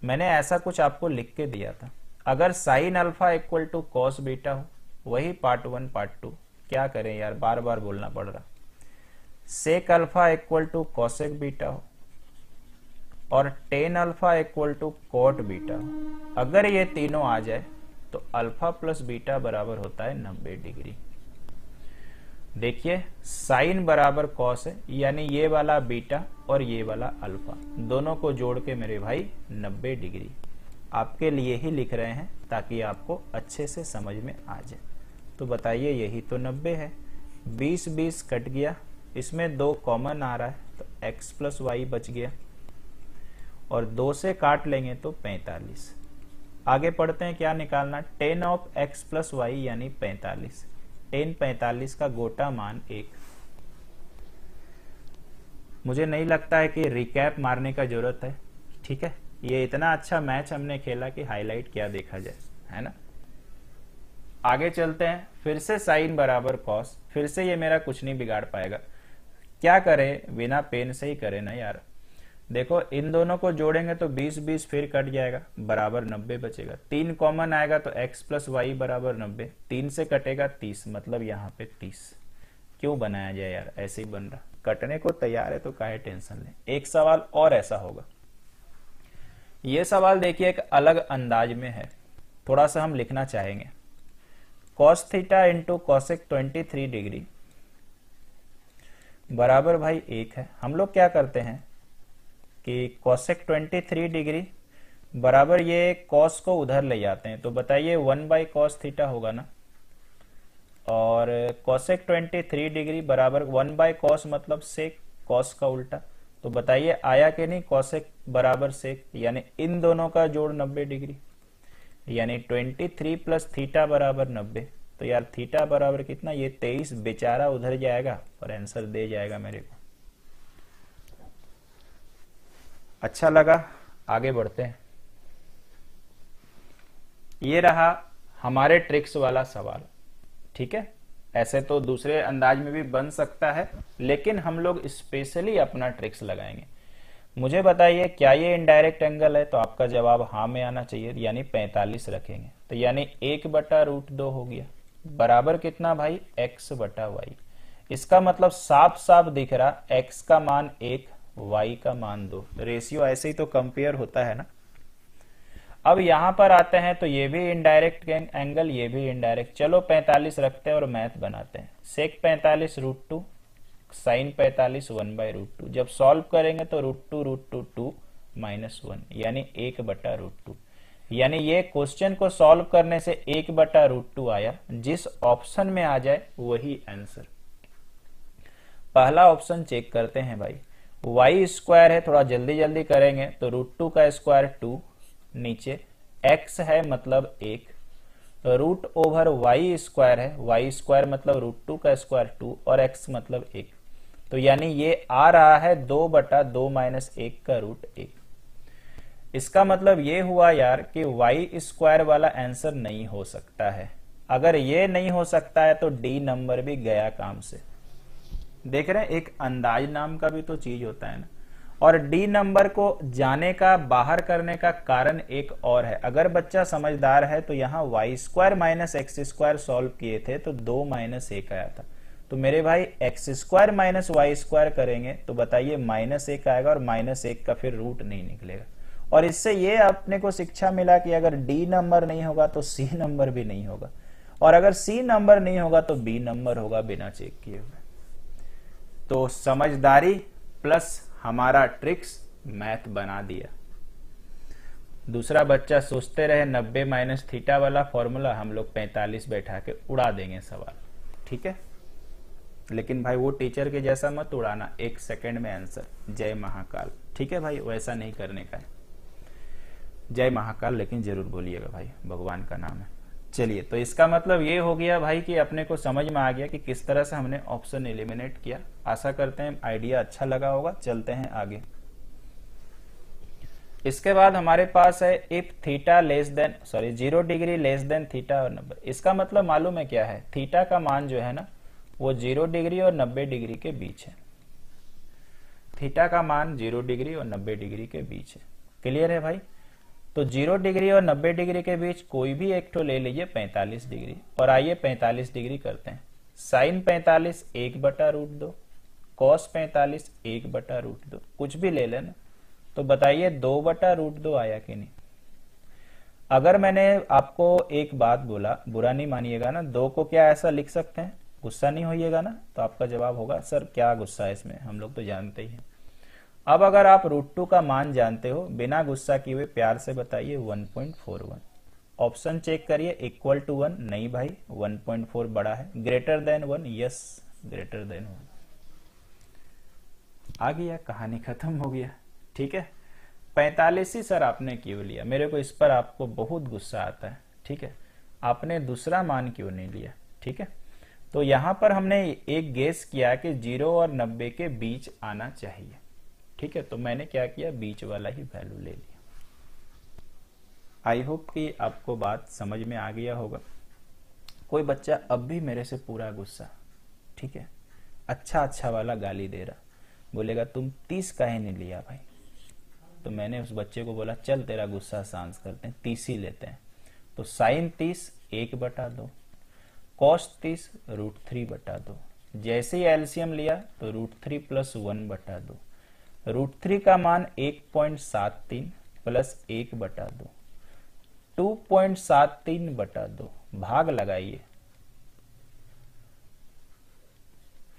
मैंने ऐसा कुछ आपको लिख के दिया था, अगर sine alpha equal to cos beta हो, वही पार्ट 1 पार्ट 2, क्या करें यार बार बार बोलना पड़ रहा, sec alpha equal to cosec beta हो और tan alpha equal to cot beta हो, अगर ये तीनों आ जाए तो अल्फा प्लस बीटा बराबर होता है 90 डिग्री। देखिए साइन बराबर कॉस है, यानी ये वाला बीटा और ये वाला अल्फा, दोनों को जोड़ के मेरे भाई 90 डिग्री। आपके लिए ही लिख रहे हैं ताकि आपको अच्छे से समझ में आ जाए। तो बताइए यही तो 90 है, 20-20 कट गया, इसमें 2 कॉमन आ रहा है तो x प्लस वाई बच गया और 2 से काट लेंगे तो 45। आगे पढ़ते हैं, क्या निकालना, 10 ऑफ x प्लस वाई यानी 45। 10-45 का गोटा मान 1। मुझे नहीं लगता है कि रिकैप मारने का जरूरत है, ठीक है, ये इतना अच्छा मैच हमने खेला कि हाईलाइट क्या देखा जाए, है ना। आगे चलते हैं, फिर से साइन बराबर कॉस, फिर से ये मेरा कुछ नहीं बिगाड़ पाएगा। क्या करें, बिना पेन से ही करें ना यार। देखो इन दोनों को जोड़ेंगे तो 20-20 फिर कट जाएगा, बराबर 90 बचेगा। 3 कॉमन आएगा तो x प्लस वाई बराबर 90, 3 से कटेगा 30, मतलब यहाँ पे 30। क्यों बनाया जाए यार, ऐसे ही बन रहा, कटने को तैयार है तो काहे टेंशन लें। एक सवाल और ऐसा होगा, ये सवाल देखिए एक अलग अंदाज में है, थोड़ा सा हम लिखना चाहेंगे। cos theta into cosec 23 degree बराबर भाई 1 है। हम लोग क्या करते हैं कि कॉसेक 23 डिग्री बराबर ये कॉस को उधर ले जाते हैं, तो बताइए 1/cos थीटा होगा ना, और कॉसेक 23 डिग्री बराबर 1/cos मतलब सेक, कॉस का उल्टा। तो बताइए आया कि नहीं, कॉसेक बराबर सेक, यानी इन दोनों का जोड़ 90 डिग्री, यानी 23 प्लस थीटा बराबर 90। तो यार थीटा बराबर कितना, ये 23 बेचारा उधर जाएगा और आंसर दे जाएगा मेरे को। अच्छा लगा, आगे बढ़ते हैं। ये रहा हमारे ट्रिक्स वाला सवाल, ठीक है। ऐसे तो दूसरे अंदाज में भी बन सकता है, लेकिन हम लोग स्पेशली अपना ट्रिक्स लगाएंगे। मुझे बताइए क्या ये इनडायरेक्ट एंगल है, तो आपका जवाब हाँ में आना चाहिए, यानी 45 रखेंगे। तो यानी 1/√2 हो गया, बराबर कितना भाई, x/y। इसका मतलब साफ साफ दिख रहा, x का मान 1, y का मान 2। रेशियो ऐसे ही तो कंपेयर होता है ना। अब यहां पर आते हैं तो ये भी इनडायरेक्ट एंगल, ये भी इनडायरेक्ट। चलो 45 रखते हैं और मैथ बनाते हैं। सेक 45 √2, साइन 45 1/√2। जब सॉल्व करेंगे तो √2 -1 यानी 1/√2। यानी ये क्वेश्चन को सॉल्व करने से 1/√2 आया, जिस ऑप्शन में आ जाए वही आंसर। पहला ऑप्शन चेक करते हैं भाई, y स्क्वायर है, थोड़ा जल्दी जल्दी करेंगे तो √2 का स्क्वायर 2, नीचे x है मतलब 1, √y स्क्वायर है, y स्क्वायर मतलब √2 का स्क्वायर 2 और x मतलब 1। तो यानी ये आ रहा है 2/2 - 1 का √1। इसका मतलब ये हुआ यार कि y स्क्वायर वाला आंसर नहीं हो सकता है। अगर ये नहीं हो सकता है तो डी नंबर भी गया काम से। देख रहे हैं, एक अंदाज नाम का भी तो चीज होता है ना। और डी नंबर को जाने का, बाहर करने का कारण एक और है। अगर बच्चा समझदार है तो यहाँ y square - x square solve किए थे तो 2 - 1 आया था। तो मेरे भाई x स्क्वायर - y स्क्वायर करेंगे तो बताइए -1 आएगा और -1 का फिर रूट नहीं निकलेगा। और इससे ये अपने को शिक्षा मिला कि अगर डी नंबर नहीं होगा तो सी नंबर भी नहीं होगा, और अगर सी नंबर नहीं होगा तो बी नंबर होगा बिना चेक किए हुए। तो समझदारी प्लस हमारा ट्रिक्स मैथ बना दिया। दूसरा बच्चा सोचते रहे 90 माइनस थीटा वाला फॉर्मूला, हम लोग 45 बैठा के उड़ा देंगे सवाल, ठीक है। लेकिन भाई वो टीचर के जैसा मत उड़ाना, 1 सेकंड में आंसर, जय महाकाल, ठीक है भाई, वैसा नहीं करने का है। जय महाकाल लेकिन जरूर बोलिएगा भाई, भगवान का नाम है। चलिए, तो इसका मतलब ये हो गया भाई कि अपने को समझ में आ गया कि किस तरह से हमने ऑप्शन एलिमिनेट किया। आशा करते हैं आइडिया अच्छा लगा होगा। चलते हैं आगे। इसके बाद हमारे पास है if theta less than 0 degree less than theta और 90। इसका मतलब मालूम है क्या है, थीटा का मान जो है ना वो 0 डिग्री और 90 डिग्री के बीच है। थीटा का मान 0 डिग्री और 90 डिग्री के बीच है। क्लियर है भाई? तो 0 डिग्री और 90 डिग्री के बीच कोई भी एक तो ले लीजिए 45 डिग्री, और आइए 45 डिग्री करते हैं। साइन 45 1/√2, कॉस 45 1/√2, कुछ भी ले लेना। तो बताइए 2/√2 आया कि नहीं? अगर मैंने आपको एक बात बोला, बुरा नहीं मानिएगा ना, 2 को क्या ऐसा लिख सकते हैं? गुस्सा नहीं होइएगा ना? तो आपका जवाब होगा सर क्या गुस्सा है इसमें, हम लोग तो जानते ही हैं। अब अगर आप √2 का मान जानते हो, बिना गुस्सा किए हुए प्यार से बताइए 1.41। ऑप्शन चेक करिए, इक्वल टू 1 नहीं भाई, 1.4 बड़ा है, greater than 1 yes, greater than 1। आ गया, कहानी खत्म हो गया, ठीक है। 45 ही सर आपने क्यों लिया? मेरे को इस पर आपको बहुत गुस्सा आता है, ठीक है। आपने दूसरा मान क्यों नहीं लिया? ठीक है, तो यहां पर हमने एक गेस किया कि 0 और 90 के बीच आना चाहिए, ठीक है। तो मैंने क्या किया, बीच वाला ही वैल्यू ले लिया। आई होप कि आपको बात समझ में आ गया होगा। कोई बच्चा अब भी मेरे से पूरा गुस्सा, ठीक है, अच्छा वाला गाली दे रहा, बोलेगा तुम 30 काहे नहीं लिया भाई? तो मैंने उस बच्चे को बोला चल तेरा गुस्सा शांत करते हैं, 30 ही लेते हैं। तो साइन 30 1/2, कॉस 30 √3/2। जैसे ही एलसीएम लिया तो √3 + 1/2, √3 का मान 1.73 प्लस 1/2, 2.73/2। भाग लगाइए,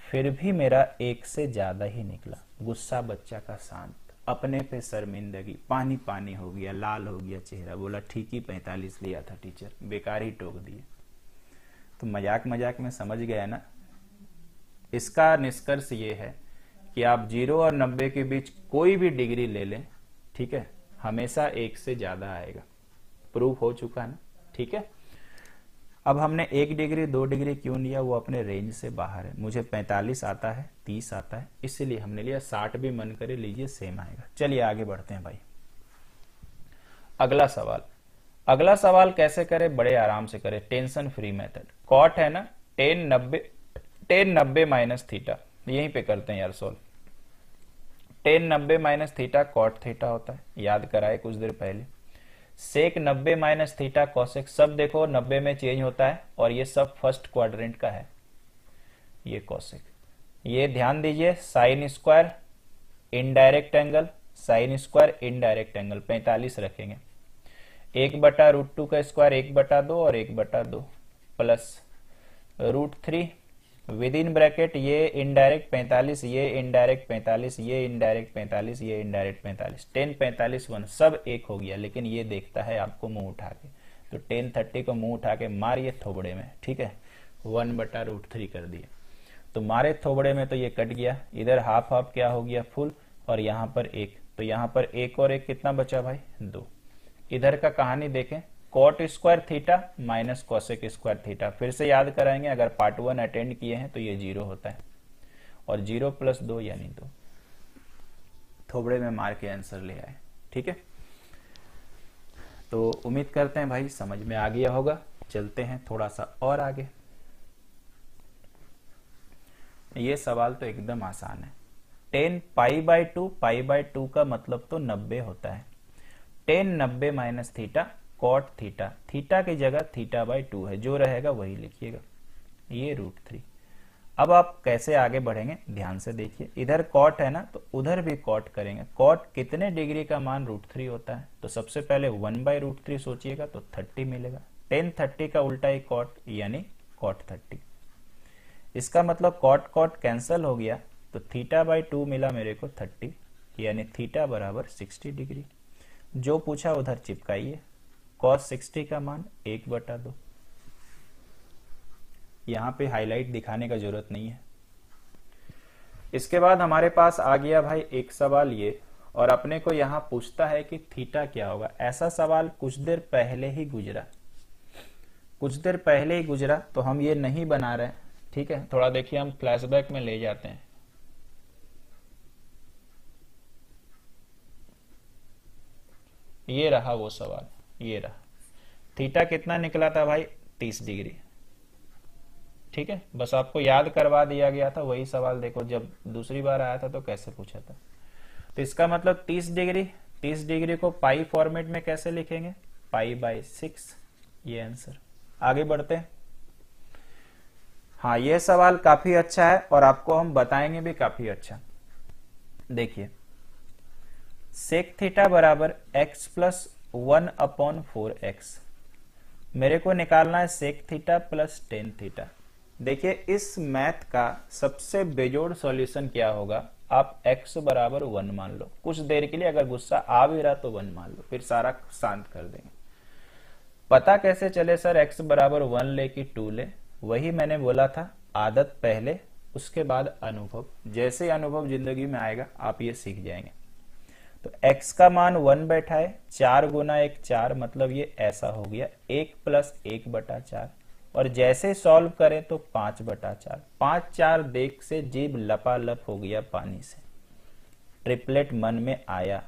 फिर भी मेरा 1 से ज्यादा ही निकला। गुस्सा बच्चा का शांत, अपने पे शर्मिंदगी, पानी पानी हो गया, लाल हो गया चेहरा, बोला ठीक ही 45 लिया था टीचर, बेकार ही टोक दिए। तो मजाक मजाक में समझ गया ना। इसका निष्कर्ष ये है कि आप 0 और 90 के बीच कोई भी डिग्री ले लें, ठीक है, हमेशा 1 से ज्यादा आएगा। प्रूफ हो चुका है ना, ठीक है। अब हमने 1 डिग्री 2 डिग्री क्यों लिया? वो अपने रेंज से बाहर है। मुझे 45 आता है, 30 आता है, इसीलिए हमने लिया। 60 भी मन करे लीजिए, सेम आएगा। चलिए आगे बढ़ते हैं भाई। अगला सवाल कैसे करें? बड़े आराम से करें, टेंशन फ्री मेथड। कॉट है ना, tan 90 माइनस थीटा, यहीं पे करते हैं यार solve. tan 90 minus theta cot theta होता है, याद कराए कुछ देर पहले। सेक 90 माइनस थीटा कॉसेक, सब देखो 90 में चेंज होता है, और ये सब फर्स्ट क्वाड्रेंट का है, ये कॉसेक। ये ध्यान दीजिए, sine square indirect angle, sine square indirect angle 45 रखेंगे। 1/√2 का स्क्वायर 1/2 और 1/2 प्लस √3 विद इन ब्रैकेट, ये इनडायरेक्ट 45, ये इनडायरेक्ट 45, ये इनडायरेक्ट 45, ये इनडायरेक्ट 45, 10 45 1 सब एक हो गया। लेकिन ये देखता है आपको मुंह उठा के, तो 10 30 को मुंह उठा के मारिए थोबड़े में, ठीक है, 1/√3 कर दिए। तो मारे थोबड़े में तो ये कट गया, इधर हाफ हाफ क्या हो गया, फुल, और यहाँ पर 1, तो यहाँ पर 1 और 1 कितना बचा भाई, 2। इधर का कहानी देखें, cot square theta minus cosec square theta, फिर से याद कराएंगे, अगर पार्ट 1 अटेंड किए हैं तो ये 0 होता है, और 0 + 2 यानी 2। थोबड़े में मार के आंसर ले आए, ठीक है। तो उम्मीद करते हैं भाई समझ में आ गया होगा। चलते हैं थोड़ा सा और आगे। ये सवाल तो एकदम आसान है। tan π/2 का मतलब तो 90 होता है। tan 90 minus theta cot theta, theta की जगह θ/2 है, जो रहेगा वही लिखिएगा, ये √3। अब आप कैसे आगे बढ़ेंगे ध्यान से देखिए, इधर कॉट है ना, तो उधर भी कॉट करेंगे। कॉट कितने डिग्री का मान √3 होता है? तो सबसे पहले 1/√3 सोचिएगा तो 30 मिलेगा। tan 30 का उल्टा ही कॉट, यानी cot 30। इसका मतलब कॉट कॉट कैंसल हो गया, तो थीटा बाई 2 मिला मेरे को 30, यानी थीटा बराबर 60 डिग्री। जो पूछा उधर चिपकाइए, cos 60 का मान 1/2। यहां पे हाईलाइट दिखाने का जरूरत नहीं है। इसके बाद हमारे पास आ गया भाई एक सवाल ये, और अपने को यहां पूछता है कि थीटा क्या होगा। ऐसा सवाल कुछ देर पहले ही गुजरा, तो हम ये नहीं बना रहे। ठीक है, थोड़ा देखिए, हम फ्लैशबैक में ले जाते हैं। ये रहा वो सवाल, ये रहा। थीटा कितना निकला था भाई? 30 डिग्री। ठीक है, बस आपको याद करवा दिया गया था। वही सवाल देखो, जब दूसरी बार आया था तो कैसे पूछा था। तो इसका मतलब 30 डिग्री को पाई फॉर्मेट में कैसे लिखेंगे? π/6, ये आंसर। आगे बढ़ते हैं। हाँ, ये सवाल काफी अच्छा है और आपको हम बताएंगे भी काफी अच्छा। देखिए, सेक थीटा बराबर x प्लस 1/4x। मेरे को निकालना है sec theta plus tan theta. देखिए, इस मैथ का सबसे बेजोड़ सॉल्यूशन क्या होगा? आप x बराबर 1 मान लो। कुछ देर के लिए अगर गुस्सा आ भी रहा तो 1 मान लो, फिर सारा शांत कर देंगे। पता कैसे चले सर x बराबर 1 ले कि 2 ले? वही मैंने बोला था, आदत पहले, उसके बाद अनुभव। जैसे अनुभव जिंदगी में आएगा आप ये सीख जाएंगे। तो x का मान 1 बैठा है, 4 गुना 1 4, मतलब ये ऐसा हो गया 1 प्लस 1/4। और जैसे सॉल्व करें तो 5/4। 5 4 देख से जीभ लपालप हो गया पानी से, ट्रिपलेट मन में आया।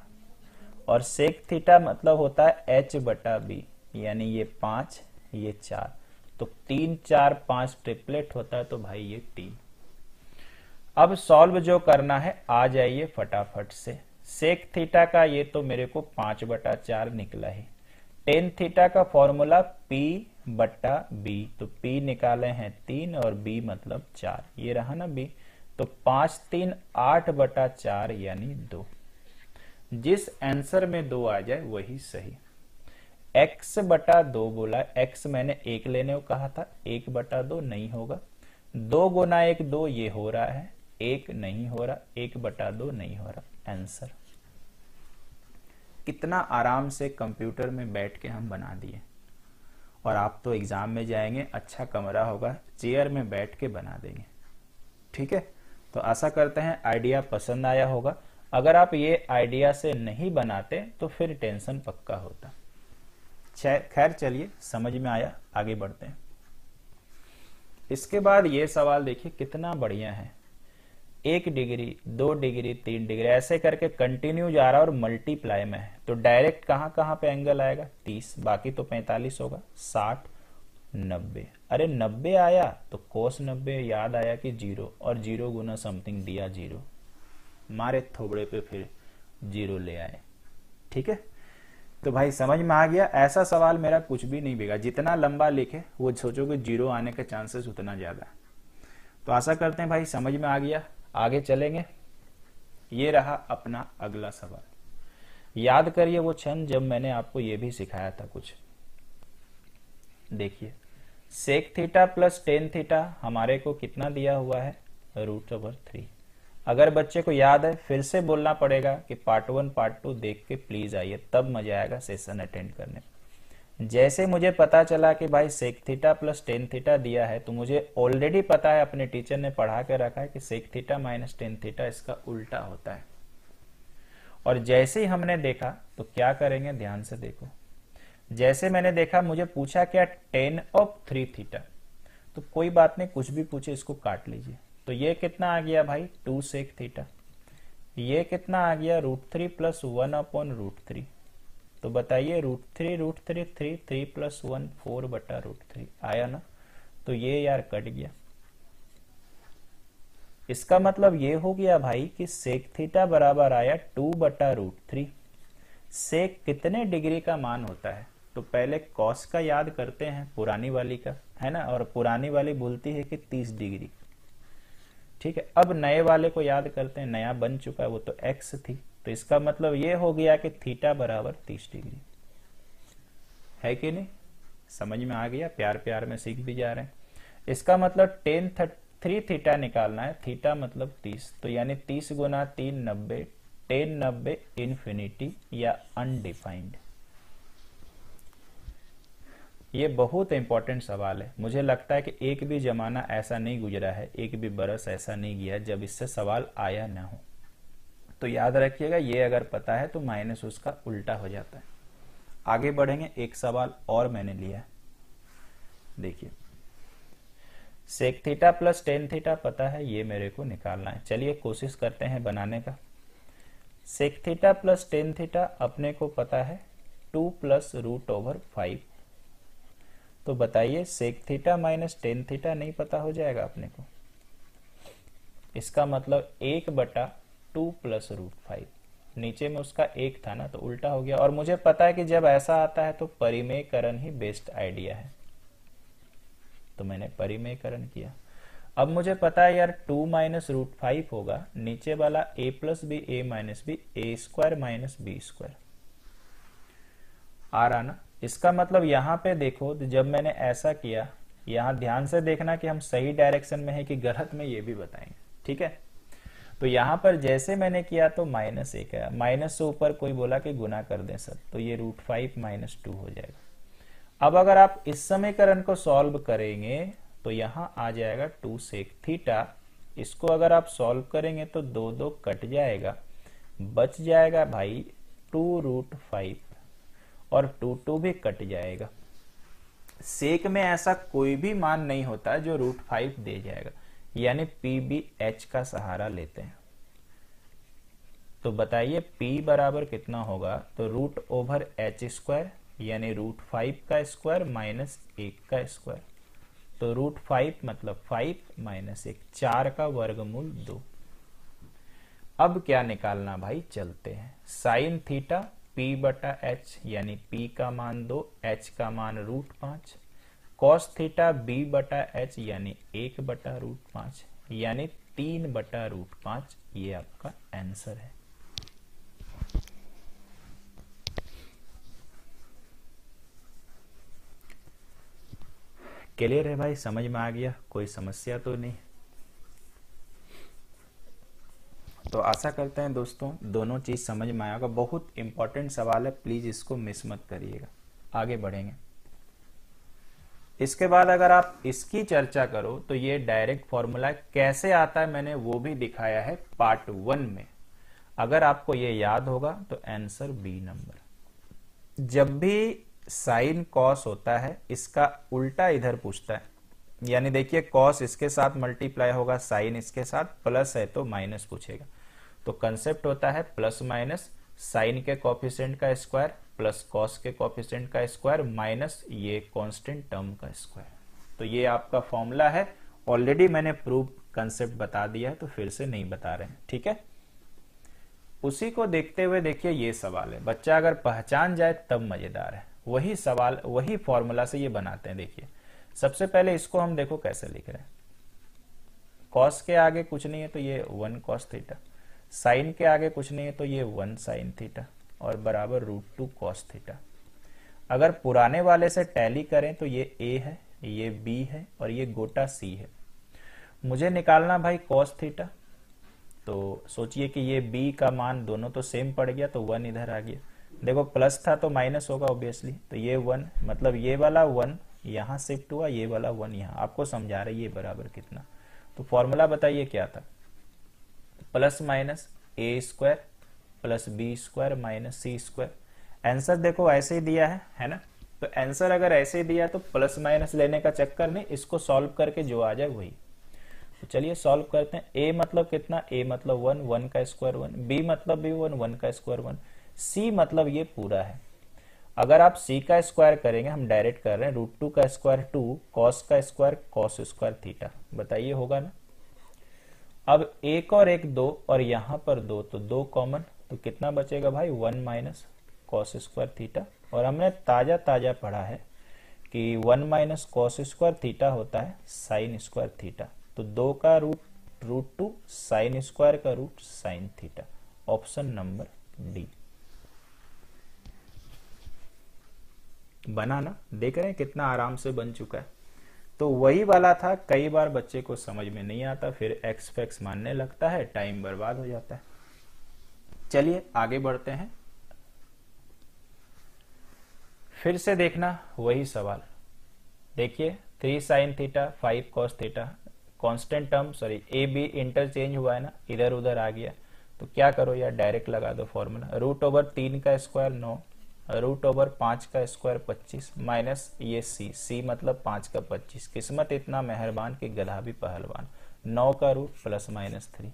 और सेक थीटा मतलब होता है h/b, यानी ये 5 ये 4, तो 3 4 5 ट्रिपलेट होता है, तो भाई ये 3। अब सॉल्व जो करना है आ जाइए फटाफट से। सेक थीटा का ये तो मेरे को 5/4 निकला है। टेन थीटा का फॉर्मूला p/b, तो p निकाले हैं 3 और b मतलब 4, ये रहा ना b। तो 5 3 8/4 यानी 2। जिस आंसर में 2 आ जाए वही सही। x/2 बोला, x मैंने 1 लेने को कहा था, 1/2 नहीं होगा। 2 गुना 1 2, ये हो रहा है, 1 नहीं हो रहा, 1/2 नहीं हो रहा। आंसर कितना आराम से कंप्यूटर में बैठ के हम बना दिए। और आप तो एग्जाम में जाएंगे, अच्छा कमरा होगा, चेयर में बैठ के बना देंगे। ठीक है, तो आशा करते हैं आइडिया पसंद आया होगा। अगर आप ये आइडिया से नहीं बनाते तो फिर टेंशन पक्का होता। खैर चलिए, समझ में आया, आगे बढ़ते हैं। इसके बाद ये सवाल देखिए कितना बढ़िया है। 1 डिग्री 2 डिग्री 3 डिग्री ऐसे करके कंटिन्यू जा रहा है और मल्टीप्लाई में है, तो डायरेक्ट कहां कहां पे एंगल आएगा? 30, बाकी तो 45 होगा, 60 90। अरे 90 आया तो कोस 90 याद आया कि 0, और 0 गुना समथिंग दिया 0, मारे थोबड़े पे फिर 0 ले आए। ठीक है, तो भाई समझ में आ गया। ऐसा सवाल मेरा कुछ भी नहीं बिगा, जितना लंबा लिखे वो सोचोगे 0 आने के चांसेस उतना ज्यादा। तो आशा करते हैं भाई समझ में आ गया। आगे चलेंगे। ये रहा अपना अगला सवाल। याद करिए वो क्षण जब मैंने आपको ये भी सिखाया था कुछ। देखिए, sec theta plus tan theta हमारे को कितना दिया हुआ है? √3। अगर बच्चे को याद है, फिर से बोलना पड़ेगा कि पार्ट 1 पार्ट 2 देख के प्लीज आइए, तब मजा आएगा सेशन अटेंड करने में। जैसे मुझे पता चला कि भाई sec theta plus tan theta दिया है, तो मुझे ऑलरेडी पता है, अपने टीचर ने पढ़ा के रखा है कि sec theta minus tan theta इसका उल्टा होता है। और जैसे ही हमने देखा तो क्या करेंगे, ध्यान से देखो। जैसे मैंने देखा, मुझे पूछा क्या? tan of 3 theta. तो कोई बात नहीं, कुछ भी पूछे इसको काट लीजिए। तो ये कितना आ गया भाई? 2 सेक थीटा। ये कितना आ गया? √3 प्लस 1/√3। तो बताइए, √3 3 प्लस 1 4/√3 आया ना? तो ये यार कट गया। इसका मतलब ये हो गया भाई कि सेक थीटा बराबर आया 2/√3। सेक कितने डिग्री का मान होता है? तो पहले कॉस का याद करते हैं, पुरानी वाली का, है ना? और पुरानी वाली बोलती है कि 30 डिग्री। ठीक है, अब नए वाले को याद करते हैं, नया बन चुका है, वो तो एक्स थी। तो इसका मतलब ये हो गया कि थीटा बराबर 30 डिग्री। है कि नहीं? समझ में आ गया? प्यार प्यार में सीख भी जा रहे हैं। इसका मतलब टेन 3 थीटा निकालना है, थीटा मतलब 30, तो यानी 30 गुना 3 90, 10 90 इन्फिनिटी या अनडिफाइंड। ये बहुत इंपॉर्टेंट सवाल है। मुझे लगता है कि एक भी जमाना ऐसा नहीं गुजरा है, एक भी बरस ऐसा नहीं गया जब इससे सवाल आया ना हो। तो याद रखिएगा, ये अगर पता है तो माइनस उसका उल्टा हो जाता है। आगे बढ़ेंगे, एक सवाल और मैंने लिया है, देखिए sec theta plus tan theta पता है, ये मेरे को निकालना है। चलिए कोशिश करते हैं बनाने का। Sec theta plus tan theta अपने को पता है 2 प्लस रूट ओवर 5। तो बताइए sec theta minus tan theta नहीं पता हो जाएगा अपने को। इसका मतलब 1/2 प्लस रूट 5, नीचे में उसका 1 था ना, तो उल्टा हो गया। और मुझे पता है कि जब ऐसा आता है तो परिमेयकरण ही बेस्ट आइडिया है, तो मैंने परिमेयकरण किया। अब मुझे पता है यार 2 माइनस रूट 5 होगा, नीचे वाला a plus B A minus B, A square minus B square आ रहा ना। इसका मतलब यहाँ पे देखो, तो जब मैंने ऐसा किया, यहाँ ध्यान से देखना कि हम सही डायरेक्शन में है कि गलत में, ये भी बताएंगे, ठीक है। तो यहाँ पर जैसे मैंने किया तो -1 है, माइनस से ऊपर कोई बोला कि गुना कर दें सर, तो ये रूट 5 माइनस 2 हो जाएगा। अब अगर आप इस समीकरण को सॉल्व करेंगे तो यहाँ आ जाएगा 2 सेक थीटा। इसको अगर आप सॉल्व करेंगे तो 2 2 कट जाएगा, बच जाएगा भाई 2 रूट 5, और 2 2 भी कट जाएगा। सेक में ऐसा कोई भी मान नहीं होता जो रूट 5 दे जाएगा, यानी पी भी एच का सहारा लेते हैं। तो बताइए p बराबर कितना होगा, तो रूट ओवर एच स्क्वायर यानी रूट 5 का स्क्वायर माइनस 1 का स्क्वायर। तो रूट 5 मतलब 5 माइनस 1, 4 का वर्गमूल 2। अब क्या निकालना भाई, चलते हैं। साइन थीटा p/h यानी p का मान 2, h का मान रूट 5, कॉस थीटा b/h यानी 1/√5 यानी 3/√5। ये आपका आंसर है। क्लियर है भाई, समझ में आ गया, कोई समस्या तो नहीं। तो आशा करते हैं दोस्तों दोनों चीज समझ में आएगा। बहुत इंपॉर्टेंट सवाल है, प्लीज इसको मिस मत करिएगा। आगे बढ़ेंगे। इसके बाद अगर आप इसकी चर्चा करो तो ये डायरेक्ट फॉर्मूला कैसे आता है मैंने वो भी दिखाया है पार्ट 1 में। अगर आपको ये याद होगा तो आंसर बी नंबर। जब भी साइन कॉस होता है इसका उल्टा इधर पूछता है, यानी देखिए कॉस इसके साथ मल्टीप्लाई होगा, साइन इसके साथ, प्लस है तो माइनस पूछेगा। तो कंसेप्ट होता है प्लस माइनस, साइन के कोफिशिएंट का स्क्वायर प्लस कॉस के कोफिशिएंट का स्क्वायर माइनस ये कांस्टेंट टर्म का स्क्वायर। तो ये आपका फॉर्मूला है, ऑलरेडी मैंने प्रूफ कंसेप्ट बता दिया है तो फिर से नहीं बता रहे हैं, ठीक है। उसी को देखते हुए देखिए ये सवाल है, बच्चा अगर पहचान जाए तब मजेदार है। वही सवाल वही फॉर्मूला से ये बनाते हैं। देखिए सबसे पहले इसको हम देखो कैसे लिख रहे हैं। कॉस के आगे कुछ नहीं है तो ये 1 कॉस थीटा, साइन के आगे कुछ नहीं है तो ये 1 साइन थीटा, और बराबर √2 कॉस थीटा। अगर पुराने वाले से टैली करें तो ये a है, ये b है और ये गोटा c है। मुझे निकालना भाई कॉस थीटा, तो सोचिए कि ये b का मान दोनों तो सेम पड़ गया तो 1 इधर आ गया। देखो प्लस था तो माइनस होगा ऑब्वियसली, तो ये 1 मतलब ये वाला 1 यहां शिफ्ट हुआ, ये वाला 1 यहां। आपको समझा रहे ये बराबर कितना। तो फॉर्मूला बताइए क्या था, plus minus a square plus B square minus C square. Answer देखो ऐसे ही दिया है ना। तो आंसर अगर ऐसे ही दिया तो प्लस माइनस लेने का चक्कर नहीं, इसको सॉल्व करके जो आ जाए वही। तो चलिए सॉल्व करते हैं। a मतलब कितना, a मतलब 1, 1 का स्क्वायर 1, b मतलब भी 1, 1 का स्क्वायर 1, c मतलब ये पूरा है। अगर आप c का स्क्वायर करेंगे, हम डायरेक्ट कर रहे हैं, √2 का स्क्वायर 2, कॉस का स्क्वायर कॉस स्क्वायर थीटा। बताइए होगा ना। अब एक और एक 2 और यहां पर 2, तो 2 कॉमन, तो कितना बचेगा भाई 1 माइनस कॉस स्क्वायर थीटा। और हमने ताजा ताजा पढ़ा है कि 1 माइनस कॉस स्क्वायर थीटा होता है साइन स्क्वायर थीटा। तो 2 का √2 साइन स्क्वायर का root sine theta. Option number D. बना ना, देख रहे हैं कितना आराम से बन चुका है। तो वही वाला था, कई बार बच्चे को समझ में नहीं आता, फिर एक्स फैक्स मानने लगता है, टाइम बर्बाद हो जाता है। चलिए आगे बढ़ते हैं। फिर से देखना वही सवाल, देखिए 3 sine theta 5 cos theta, constant term sorry A B interchange हुआ है ना, इधर उधर आ गया, तो क्या करो यार, डायरेक्ट लगा दो फॉर्मूला, रूट ओवर 3 का स्क्वायर 9, रूट ओवर 5 का स्क्वायर 25 माइनस ये सी मतलब 5 का 25, किस्मत इतना मेहरबान कि गधा भी पहलवान, 9 का रूट प्लस माइनस 3।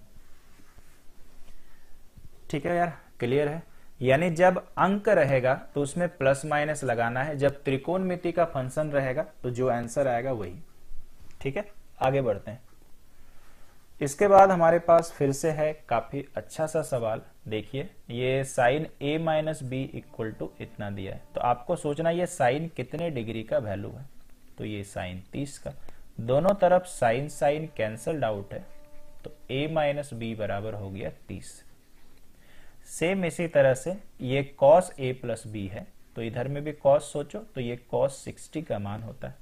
ठीक है यार, क्लियर है। यानी जब अंक रहेगा तो उसमें प्लस माइनस लगाना है, जब त्रिकोणमिति का फंक्शन रहेगा तो जो आंसर आएगा वही। ठीक है, आगे बढ़ते हैं। इसके बाद हमारे पास फिर से है काफी अच्छा सा सवाल, देखिए ये sine a minus B equal to इतना दिया है, तो आपको सोचना ये साइन कितने डिग्री का वैल्यू है, तो ये साइन 30 का, दोनों तरफ साइन साइन कैंसल्ड आउट है, तो a माइनस बी बराबर हो गया 30। सेम इसी तरह से ये cos a प्लस बी है, तो इधर में भी cos सोचो, तो ये cos 60 का मान होता है,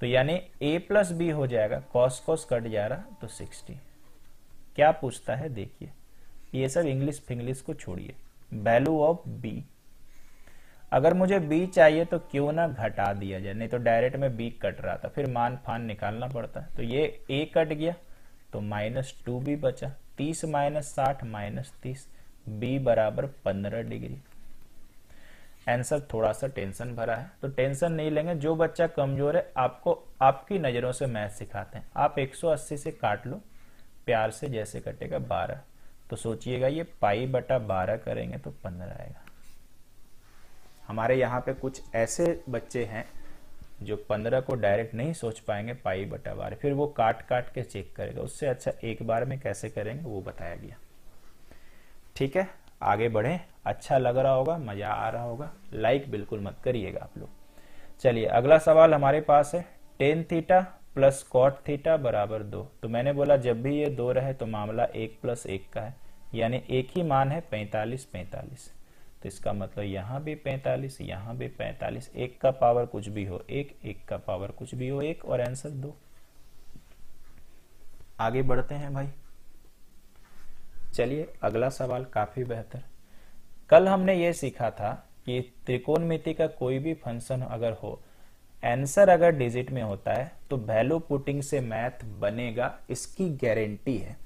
तो यानी a प्लस बी हो जाएगा, cos cos कट जा रहा तो 60। क्या पूछता है देखिए, ये सब इंग्लिश फिंग्लिश को छोड़िए, वैल्यू ऑफ b। अगर मुझे b चाहिए तो क्यों ना घटा दिया जाए, नहीं तो डायरेक्ट में b कट रहा था, फिर मान फान निकालना पड़ता है, तो ये a कट गया तो -2b बचा, 30 माइनस 60 माइनस 30, b बराबर 15 डिग्री। आंसर थोड़ा सा टेंशन भरा है, तो टेंशन नहीं लेंगे, जो बच्चा कमजोर है आपको आपकी नजरों से मैथ सिखाते हैं, आप 180 से काट लो प्यार से, जैसे कटेगा 12, तो सोचिएगा ये पाई बटा 12 करेंगे तो 15 आएगा। हमारे यहाँ पे कुछ ऐसे बच्चे हैं जो 15 को डायरेक्ट नहीं सोच पाएंगे पाई बटा 12, फिर वो काट काट के चेक करेगा, उससे अच्छा एक बार में कैसे करेंगे वो बताया गया। ठीक है, आगे बढ़े, अच्छा लग रहा होगा, मजा आ रहा होगा, लाइक बिल्कुल मत करिएगा आप लोग। चलिए अगला सवाल हमारे पास है, tan theta plus cot theta बराबर 2, तो मैंने बोला जब भी ये 2 रहे तो मामला 1 प्लस 1 का है, यानी एक ही मान है 45 45, तो इसका मतलब यहाँ भी 45 यहाँ भी 45, 1 का पावर कुछ भी हो 1, 1 का पावर कुछ भी हो 1, और आंसर 2। आगे बढ़ते हैं भाई। चलिए अगला सवाल काफी बेहतर, कल हमने ये सीखा था कि त्रिकोणमिति का कोई भी फंक्शन अगर हो, आंसर अगर डिजिट में होता है तो वैल्यू पुटिंग से मैथ बनेगा, इसकी गारंटी है।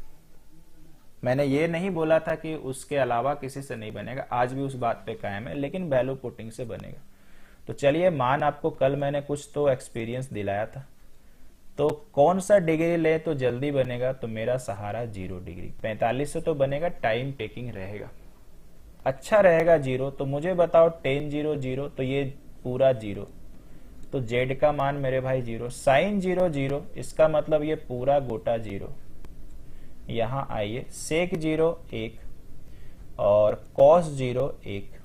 मैंने ये नहीं बोला था कि उसके अलावा किसी से नहीं बनेगा, आज भी उस बात पे कायम है, लेकिन वैल्यू पुटिंग से बनेगा। तो चलिए मान आपको कल मैंने कुछ तो एक्सपीरियंस दिलाया था, तो कौन सा डिग्री ले तो जल्दी बनेगा, तो मेरा सहारा 0 डिग्री, 45 से तो बनेगा, टाइम टेकिंग रहेगा, अच्छा रहेगा 0। तो मुझे बताओ 10 0 0, तो ये पूरा 0, तो z का मान मेरे भाई 0, साइन 0 0, इसका मतलब ये पूरा गोटा 0। यहां आइए, सेक 0 1 और कॉस 0 1,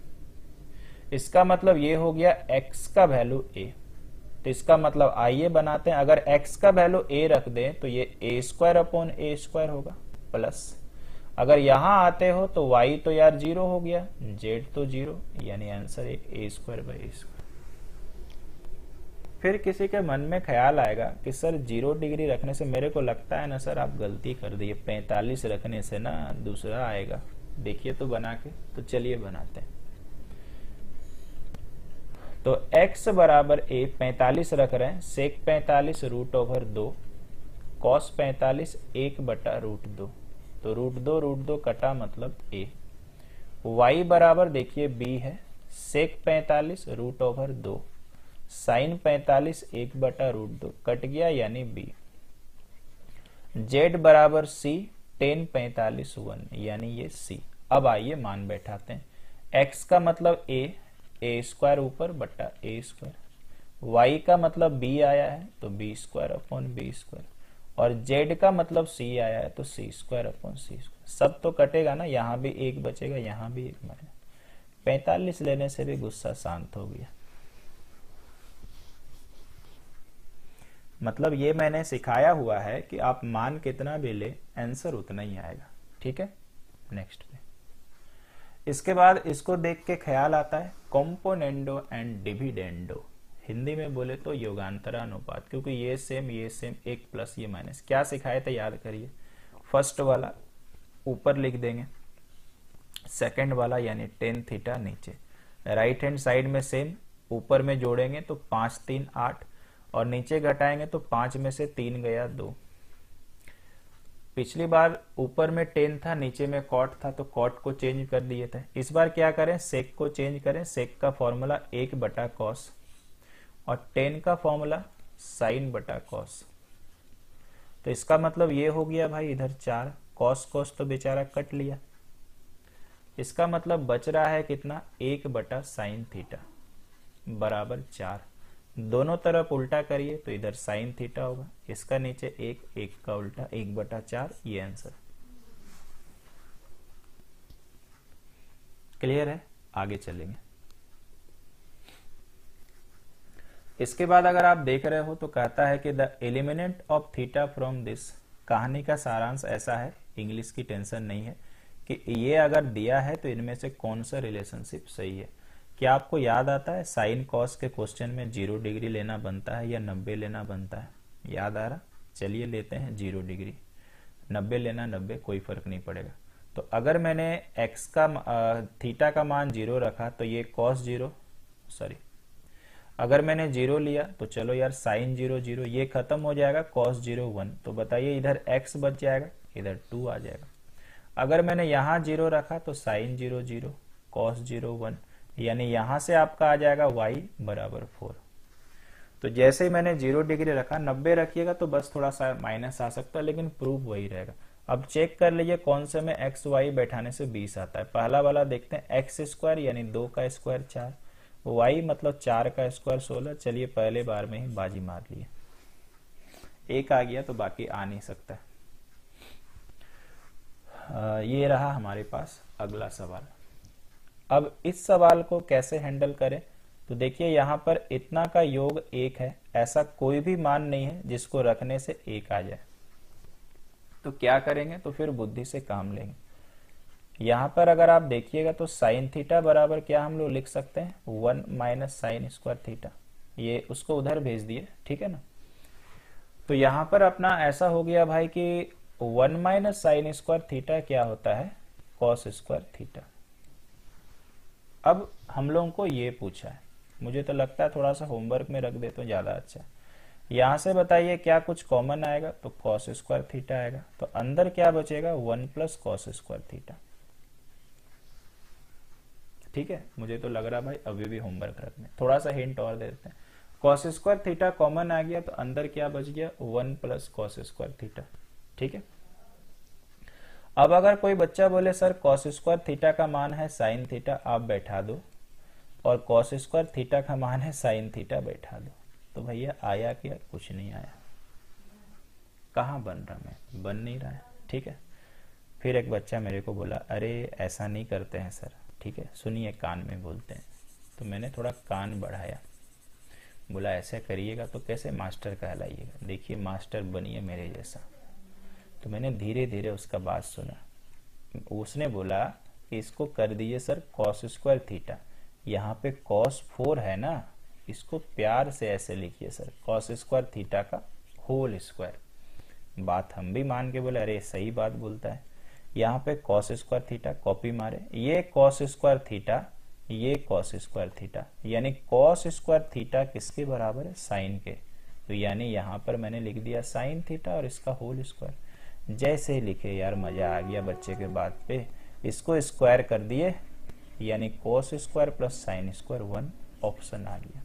इसका मतलब ये हो गया x का वैल्यू a, तो इसका मतलब आइए बनाते हैं, अगर x का वैल्यू a रख दें तो ये a square upon a square होगा, प्लस अगर यहां आते हो तो y तो यार 0 हो गया, z तो 0, यानी आंसर है a square by a square. फिर किसी के मन में ख्याल आएगा कि सर 0 डिग्री रखने से, मेरे को लगता है ना सर आप गलती कर दिए, 45 रखने से ना दूसरा आएगा, देखिए तो बना के, तो चलिए बनाते हैं। तो x बराबर a, 45 रख रहे हैं, सेक 45 रूट ओवर 2, कॉस 45 1 बटा रूट 2, तो रूट 2 कटा मतलब a। y बराबर देखिए b है, सेक 45 रूट ओवर 2, साइन 45 1 बटा रूट 2 कट गया यानी b। z बराबर c, टेन 45 1, यानी ये c। अब आइए मान बैठाते हैं, x का मतलब a स्क्वायर ऊपर बटा a स्क्वायर, y का मतलब b आया है तो b square upon b square, और z का मतलब c आया है तो c square upon c square. सब तो कटेगा ना, यहां भी 1 बचेगा, यहां भी 1 बचेगा, 45 लेने से भी गुस्सा शांत हो गया। मतलब ये मैंने सिखाया हुआ है कि आप मान कितना भी ले आंसर उतना ही आएगा। ठीक है, नेक्स्ट पे। इसके बाद इसको देख के ख्याल आता है, कॉम्पोनेंडो एंड डिविडेंडो, हिंदी में बोले तो योगांतरानुपात, क्योंकि ये सेम एक प्लस ये माइनस। क्या सिखाए थे याद करिए, फर्स्ट वाला ऊपर लिख देंगे, सेकंड वाला यानी टेन थीटा नीचे, राइट हैंड साइड में सेम, ऊपर में जोड़ेंगे तो 5 3 8 और नीचे घटाएंगे तो 5 में से 3 गया 2। पिछली बार ऊपर में टेन था, नीचे में कॉट था, तो कॉट को चेंज कर दिए थे। इस बार क्या करें, सेक को चेंज करें। सेक का फॉर्मूला 1 बटा कॉस और टेन का फॉर्मूला साइन बटा कॉस। तो इसका मतलब ये हो गया भाई, इधर 4 कॉस कॉस तो बेचारा कट लिया। इसका मतलब बच रहा है कितना, 1 बटा साइन थीटा बराबर 4। दोनों तरफ उल्टा करिए तो इधर साइन थीटा होगा, इसका नीचे 1 का उल्टा 1 बटा 4, ये आंसर। क्लियर है, आगे चलेंगे। इसके बाद अगर आप देख रहे हो तो कहता है कि the eliminant of theta from this. कहानी का सारांश ऐसा है, इंग्लिश की टेंशन नहीं है, कि ये अगर दिया है तो इनमें से कौन सा रिलेशनशिप सही है। क्या आपको याद आता है साइन कॉस के क्वेश्चन में 0 डिग्री लेना बनता है या 90 लेना बनता है, याद आ रहा? चलिए लेते हैं 0 डिग्री, 90 लेना 90, कोई फर्क नहीं पड़ेगा। तो अगर मैंने x का थीटा का मान 0 रखा तो ये cos 0, सॉरी अगर मैंने 0 लिया तो चलो यार साइन 0 0, ये खत्म हो जाएगा, cos 0 1। तो बताइए इधर x बच जाएगा, इधर 2 आ जाएगा। अगर मैंने यहाँ 0 रखा तो साइन 0 0, cos 0 1, यानी यहां से आपका आ जाएगा y बराबर 4। तो जैसे ही मैंने 0 डिग्री रखा, 90 रखिएगा तो बस थोड़ा सा माइनस आ सकता है, लेकिन प्रूफ वही रहेगा। अब चेक कर लीजिए कौन से में एक्स वाई बैठाने से 20 आता है। पहला वाला देखते हैं, एक्स स्क्वायर यानी 2 का स्क्वायर 4, वाई मतलब 4 का स्क्वायर 16। चलिए पहले बार में ही बाजी मार लिए, एक आ गया तो बाकी आ नहीं सकता। ये रहा हमारे पास अगला सवाल। अब इस सवाल को कैसे हैंडल करें, तो देखिए यहां पर इतना का योग 1 है, ऐसा कोई भी मान नहीं है जिसको रखने से 1 आ जाए। तो क्या करेंगे, तो फिर बुद्धि से काम लेंगे। यहां पर अगर आप देखिएगा तो साइन थीटा बराबर क्या हम लोग लिख सकते हैं, 1 माइनस साइन स्क्वायर थीटा। ये उसको उधर भेज दिए, ठीक है ना। तो यहां पर अपना ऐसा हो गया भाई कि 1 माइनस साइन स्क्वायर थीटा क्या होता है, कॉस स्क्वायर थीटा। अब हम लोगों को ये पूछा है, मुझे तो लगता है थोड़ा सा होमवर्क में रख दे तो ज्यादा अच्छा है। यहां से बताइए क्या कुछ कॉमन आएगा, तो कॉस स्क्वायर थीटा आएगा। तो अंदर क्या बचेगा, 1 प्लस कॉस स्क्वायर थीटा। ठीक है, मुझे तो लग रहा भाई अभी भी होमवर्क रखने, थोड़ा सा हिंट और दे देते हैं। कॉस स्क्वायर थीटा कॉमन आ गया तो अंदर क्या बच गया, 1 प्लस कॉस स्क्वायर थीटा। ठीक है, अब अगर कोई बच्चा बोले सर कॉस स्क्वायर थीटा का मान है साइन थीटा, आप बैठा दो, और कॉस स्क्वायर थीटा का मान है साइन थीटा, बैठा दो। तो भैया आया क्या, कुछ नहीं आया। कहाँ बन रहा, मैं बन नहीं रहा है। ठीक है, फिर एक बच्चा मेरे को बोला अरे ऐसा नहीं करते हैं सर। ठीक है, सुनिए कान में बोलते हैं। तो मैंने थोड़ा कान बढ़ाया, बोला ऐसे करिएगा तो कैसे मास्टर कहलाइएगा, देखिए मास्टर बनिए मेरे जैसा। तो मैंने धीरे धीरे उसका बात सुना। उसने बोला कि इसको कर दीजिए सर कॉस स्क्वायर थीटा, यहाँ पे कॉस 4 है ना, इसको प्यार से ऐसे लिखिए सर कॉस स्क्वायर थीटा का होल स्क्वायर। बात हम भी मान के बोले अरे सही बात बोलता है। यहाँ पे कॉस स्क्वायर थीटा कॉपी मारे, ये कॉस स्क्वायर थीटा, ये कॉस स्क्वायर थीटा, यानी कॉस स्क्वायर थीटा किसके बराबर है, साइन के। तो यानी यहाँ पर मैंने लिख दिया साइन थीटा और इसका होल स्क्वायर। जैसे ही लिखे यार मजा आ गया बच्चे के बात पे, इसको स्क्वायर कर दिए, यानी cos square plus sine square 1 option आ गया।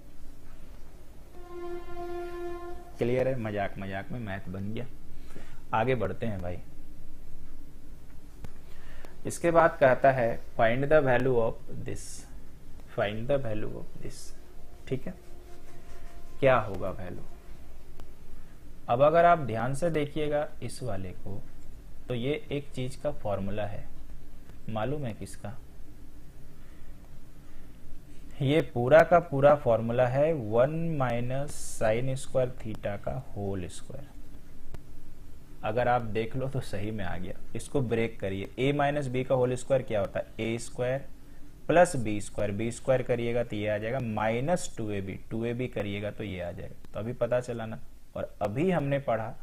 क्लियर है, मजाक मजाक में मैथ बन गया। आगे बढ़ते हैं भाई। इसके बाद कहता है find the value of this, find the value of this. ठीक है, क्या होगा वैल्यू। अब अगर आप ध्यान से देखिएगा इस वाले को, तो ये एक चीज का फॉर्मूला है, मालूम है किसका, ये पूरा का पूरा फॉर्मूला है 1 माइनस साइन स्क्वायर थीटा का होल स्क्वायर। अगर आप देख लो तो सही में आ गया। इसको ब्रेक करिए, a माइनस बी का होल स्क्वायर क्या होता है, ए स्क्वायर प्लस बी स्क्वायर करिएगा तो ये आ जाएगा, माइनस 2ab करिएगा तो ये आ जाएगा। तो अभी पता चला ना। और अभी हमने पढ़ा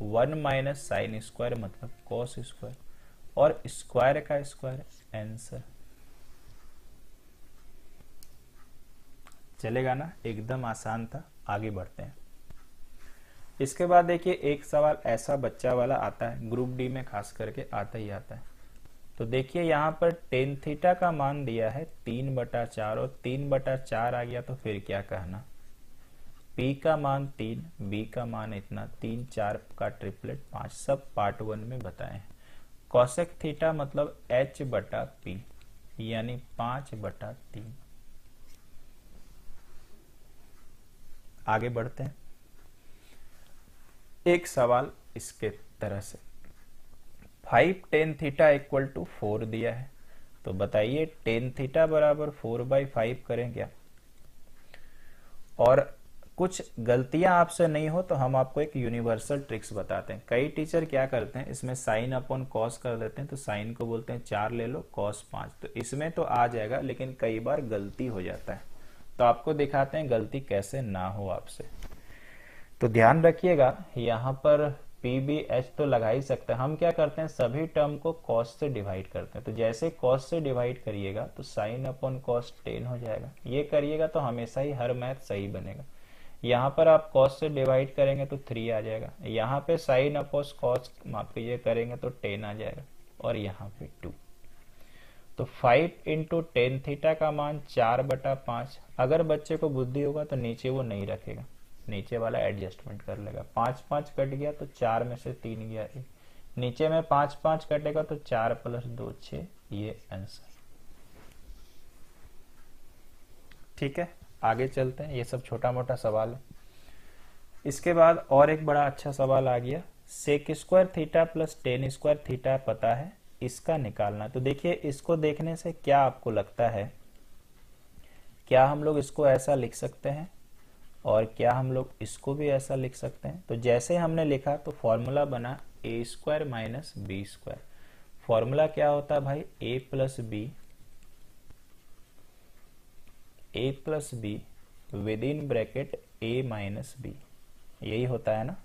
1 माइनस साइन स्क्वायर मतलब कॉस स्क्वायर, और स्क्वायर का स्क्वायर आंसर। चलेगा ना, एकदम आसान था। आगे बढ़ते हैं। इसके बाद देखिए एक सवाल ऐसा बच्चा वाला आता है, ग्रुप डी में खास करके आता ही आता है। तो देखिए यहाँ पर टेन थीटा का मान दिया है 3/4, और 3/4 आ गया तो फिर क्या कहना, P का मान 3, B का मान इतना, 3 4 का ट्रिपलेट 5, सब पार्ट 1 में बताए हैं। कॉसेक थीटा मतलब H/P यानी 5/3। आगे बढ़ते हैं। एक सवाल इसके तरह से 5 tan थीटा इक्वल टू 4 दिया है, तो बताइए tan थीटा बराबर 4/5 करें क्या। और कुछ गलतियां आपसे नहीं हो तो हम आपको एक यूनिवर्सल ट्रिक्स बताते हैं। कई टीचर क्या करते हैं, इसमें साइन अपॉन कॉस कर देते हैं, तो साइन को बोलते हैं 4 ले लो, कॉस 5, तो इसमें तो आ जाएगा, लेकिन कई बार गलती हो जाता है। तो आपको दिखाते हैं गलती कैसे ना हो आपसे। तो ध्यान रखिएगा, यहाँ पर पी बी एच तो लगा ही सकते हैं। हम क्या करते हैं, सभी टर्म को कॉस से डिवाइड करते हैं। तो जैसे कॉस से डिवाइड करिएगा तो साइन अपॉन कॉस 10 हो जाएगा। ये करिएगा तो हमेशा ही हर मैथ सही बनेगा। यहाँ पर आप कॉस से डिवाइड करेंगे तो 3 आ जाएगा। यहाँ पे साइन अपॉन कॉस माफ ये करेंगे तो 10 आ जाएगा, और यहाँ पे 2। तो 5 इंटू टेन थीटा का मान 4/5। अगर बच्चे को बुद्धि होगा तो नीचे वो नहीं रखेगा, नीचे वाला एडजस्टमेंट कर लेगा। 5 5 कट गया तो 4 में से 3 गया 1, नीचे में 5 5 कटेगा तो 4 + 2 6, ये आंसर। ठीक है, आगे चलते हैं। ये सब छोटा मोटा सवाल है। इसके बाद और एक बड़ा अच्छा सवाल आ गया, sec square theta plus tan square theta पता है, इसका निकालना। तो देखिए इसको देखने से क्या आपको लगता है, क्या हम लोग इसको ऐसा लिख सकते हैं और क्या हम लोग इसको भी ऐसा लिख सकते हैं। तो जैसे हमने लिखा तो फॉर्मूला बना A square minus B square. Formula क्या होता है भाई, A plus B within bracket A minus B, यही होता है ना।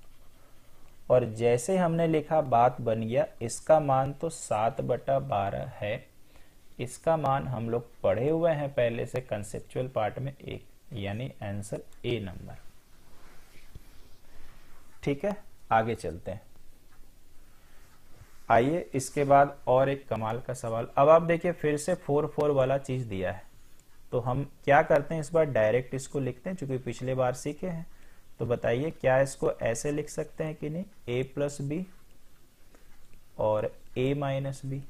और जैसे हमने लिखा बात बन गया। इसका मान तो 7/12 है, इसका मान हम लोग पढ़े हुए हैं पहले से कंसेप्चुअल पार्ट में 1, यानी आंसर ए नंबर। ठीक है, आगे चलते हैं। आइए इसके बाद और एक कमाल का सवाल। अब आप देखिए फिर से 4 4 वाला चीज दिया है, तो हम क्या करते हैं, इस बार डायरेक्ट इसको लिखते हैं, चूंकि पिछले बार सीखे हैं। तो बताइए क्या इसको ऐसे लिख सकते हैं कि नहीं, a प्लस बी और a माइनस बी,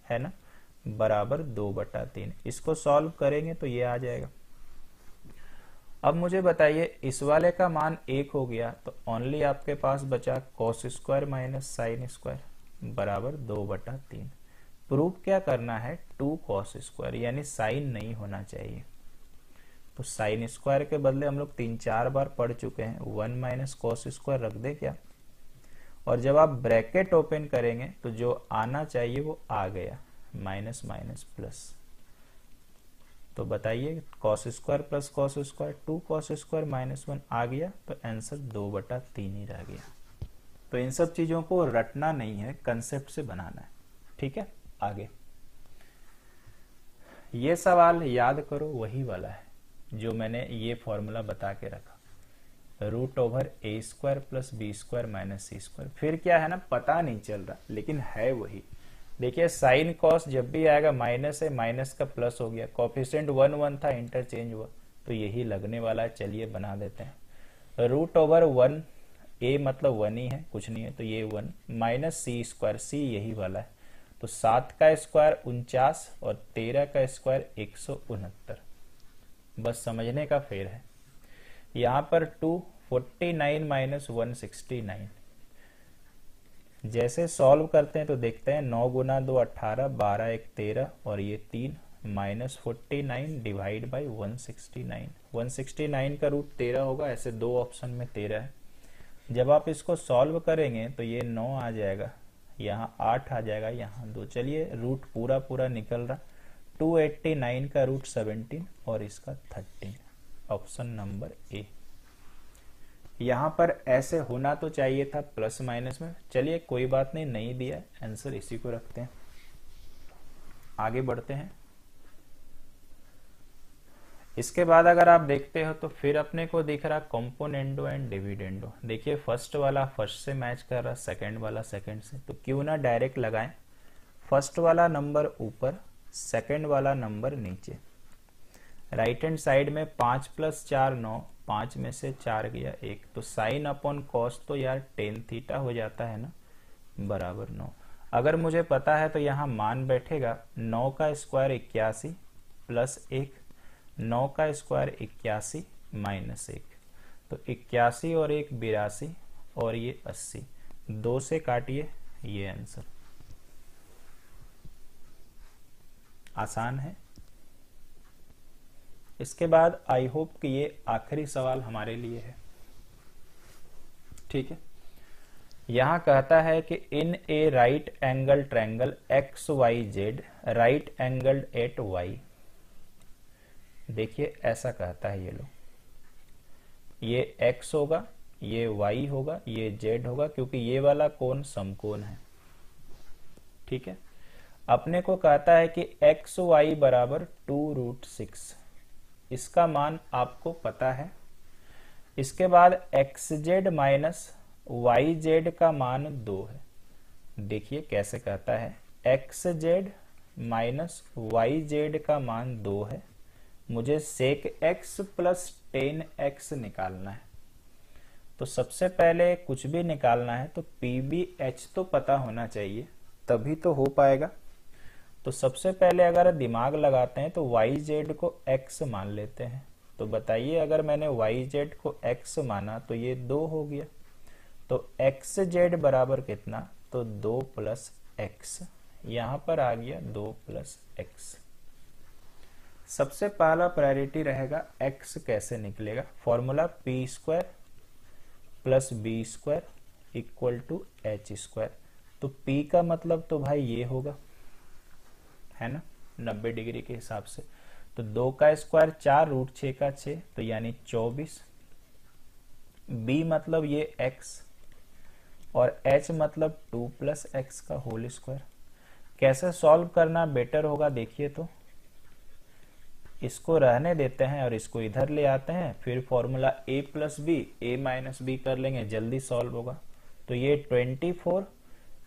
है ना, बराबर 2/3। इसको सॉल्व करेंगे तो ये आ जाएगा। अब मुझे बताइए इस वाले का मान 1 हो गया तो ओनली आपके पास बचा cos square minus sine square बराबर 2/3। प्रूफ क्या करना है, 2 कॉस स्क्वायर, यानी साइन नहीं होना चाहिए। तो साइन स्क्वायर के बदले हम लोग 3 4 बार पढ़ चुके हैं, 1 माइनस कॉस स्क्वायर रख दे क्या। और जब आप ब्रैकेट ओपन करेंगे तो जो आना चाहिए वो आ गया, माइनस माइनस प्लस। तो बताइए cos square plus cos square, 2 cos square minus 1 आ गया, तो आंसर 2/3 ही रह गया। तो इन सब चीजों को रटना नहीं है, कंसेप्ट से बनाना है। ठीक है, आगे ये सवाल याद करो, वही वाला है जो मैंने ये फॉर्मूला बता के रखा, √a² plus b² minus c²। फिर क्या है ना, पता नहीं चल रहा, लेकिन है वही। देखिए साइन कॉस जब भी आएगा माइनस है, माइनस का प्लस हो गया, कोफिशिएंट 1 1 था, इंटरचेंज हुआ, तो यही लगने वाला है। चलिए बना देते हैं। √1, a मतलब 1 ही है, कुछ नहीं है, तो ये 1 माइनस c², c यही वाला है, तो 7 का स्क्वायर 49 और 13 का स्क्वायर 169। बस समझने का फेर है। यहां पर 249 माइनस 169। जैसे सॉल्व करते हैं तो देखते हैं 9 गुना 2 18, 12 1 13 और ये 3 माइनस 49 डिवाइड बाई 169। 169 का रूट 13 होगा, ऐसे 2 ऑप्शन में 13 है। जब आप इसको सॉल्व करेंगे तो ये 9 आ जाएगा, यहाँ 8 आ जाएगा, यहाँ 2। चलिए रूट पूरा पूरा निकल रहा, 289 का रूट 17 और इसका 13, ऑप्शन नंबर ए। यहां पर ऐसे होना तो चाहिए था प्लस माइनस में, चलिए कोई बात नहीं, नहीं दिया आंसर, इसी को रखते हैं, आगे बढ़ते हैं। इसके बाद अगर आप देखते हो तो फिर अपने को दिख रहा कॉम्पोनेंडो एंड डिविडेंडो। देखिए फर्स्ट वाला फर्स्ट से मैच कर रहा, सेकंड वाला सेकंड से, तो क्यों ना डायरेक्ट लगाएं, फर्स्ट वाला नंबर ऊपर, सेकंड वाला नंबर नीचे। राइट हैंड साइड में 5 + 4 9, 5 में से 4 गया 1, तो साइन अपॉन कॉस तो यार टेन थीटा हो जाता है ना, बराबर 9। अगर मुझे पता है तो यहाँ मान बैठेगा 9 का स्क्वायर 81 प्लस 1, 9 का स्क्वायर 81 माइनस 1, तो 81 और 1 82 और ये 80, 2 से काटिए, ये आंसर। आसान है। इसके बाद आई होप कि ये आखिरी सवाल हमारे लिए है, ठीक है। यहां कहता है कि in a right angle triangle X Y Z right angled at Y. देखिए ऐसा कहता है, ये लो, ये x होगा, ये y होगा, ये z होगा, क्योंकि ये वाला कोण समकोण है, ठीक है। अपने को कहता है कि एक्स वाई बराबर 2√6, इसका मान आपको पता है। इसके बाद X Z minus Y Z का मान 2 है। देखिए कैसे कहता है, X Z minus Y Z का मान 2 है, मुझे सेक x प्लस 10x निकालना है। तो सबसे पहले कुछ भी निकालना है तो PBH तो पता होना चाहिए, तभी तो हो पाएगा। तो सबसे पहले अगर दिमाग लगाते हैं तो YZ को x मान लेते हैं। तो बताइए अगर मैंने YZ को x माना तो ये 2 हो गया, तो XZ बराबर कितना, तो 2 + x, यहां पर आ गया 2 + x। सबसे पहला प्रायोरिटी रहेगा x कैसे निकलेगा, फॉर्मूला p² + b² = h²। तो p का मतलब तो भाई ये होगा, है ना, 90 डिग्री के हिसाब से। तो 2 का स्क्वायर 4 √6 का 6, तो यानी 24। b मतलब ये x और h मतलब 2 + x का होल स्क्वायर। कैसे सॉल्व करना बेटर होगा देखिए, तो इसको रहने देते हैं और इसको इधर ले आते हैं, फिर formula a + b a - b कर लेंगे, जल्दी सॉल्व होगा। तो ये 24,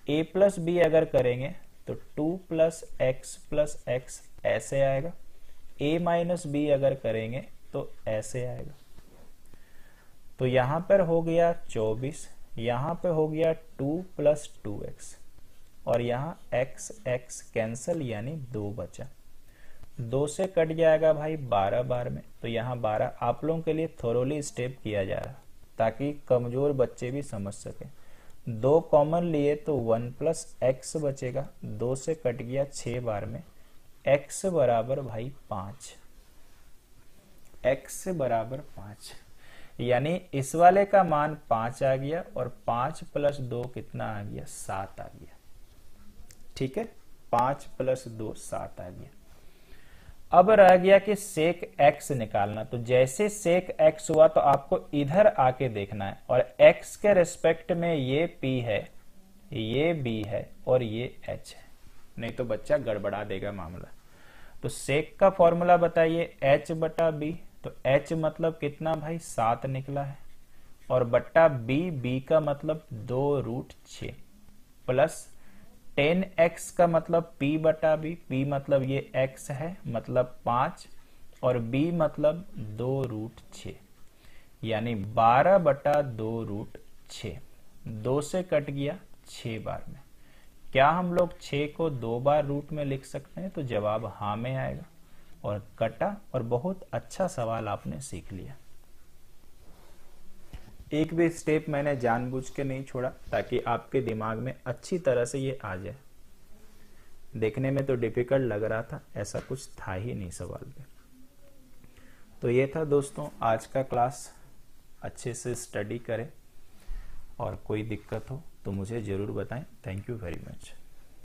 a + b अगर करेंगे तो 2 + x ऐसे आएगा, a - b अगर करेंगे तो ऐसे आएगा। तो यहां पर हो गया 24, यहां पे हो गया 2 + 2x और यहां x कैंसल, यानी 2 बचा। 2 से कट जाएगा भाई 12 बार में, तो यहाँ 12 आप लोगों के लिए थोरोली स्टेप किया जा रहा ताकि कमजोर बच्चे भी समझ सकें। 2 कॉमन लिए तो 1 + x बचेगा, 2 से कट गया 6 बार में, x बराबर भाई 5, x बराबर 5, यानी इस वाले का मान 5 आ गया और 5 + 2 कितना आ गया, 7 आ गया, ठीक है। 5 + 2 7 आ गया। अब रह गया कि सेक x निकालना। तो जैसे सेक x हुआ तो आपको इधर आके देखना है, और x के रेस्पेक्ट में ये p है, ये b है और ये h है, नहीं तो बच्चा गड़बड़ा देगा मामला। तो सेक का फॉर्मूला बताइए, h/b, तो h मतलब कितना भाई 7 निकला है, और बट्टा b का मतलब 2√6 प्लस 10x का मतलब p/b, p मतलब ये x है मतलब 5 और b मतलब 2√6, यानी 12/2√6। 2 से कट गया 6 बार में। क्या हम लोग 6 को 2 बार रूट में लिख सकते हैं, तो जवाब हाँ में आएगा, और कटा। और बहुत अच्छा सवाल आपने सीख लिया। एक भी स्टेप मैंने जानबूझ के नहीं छोड़ा ताकि आपके दिमाग में अच्छी तरह से ये आ जाए। देखने में तो डिफिकल्ट लग रहा था, ऐसा कुछ था ही नहीं सवाल में। तो ये था दोस्तों आज का क्लास, अच्छे से स्टडी करें और कोई दिक्कत हो तो मुझे जरूर बताएं। Thank you very much.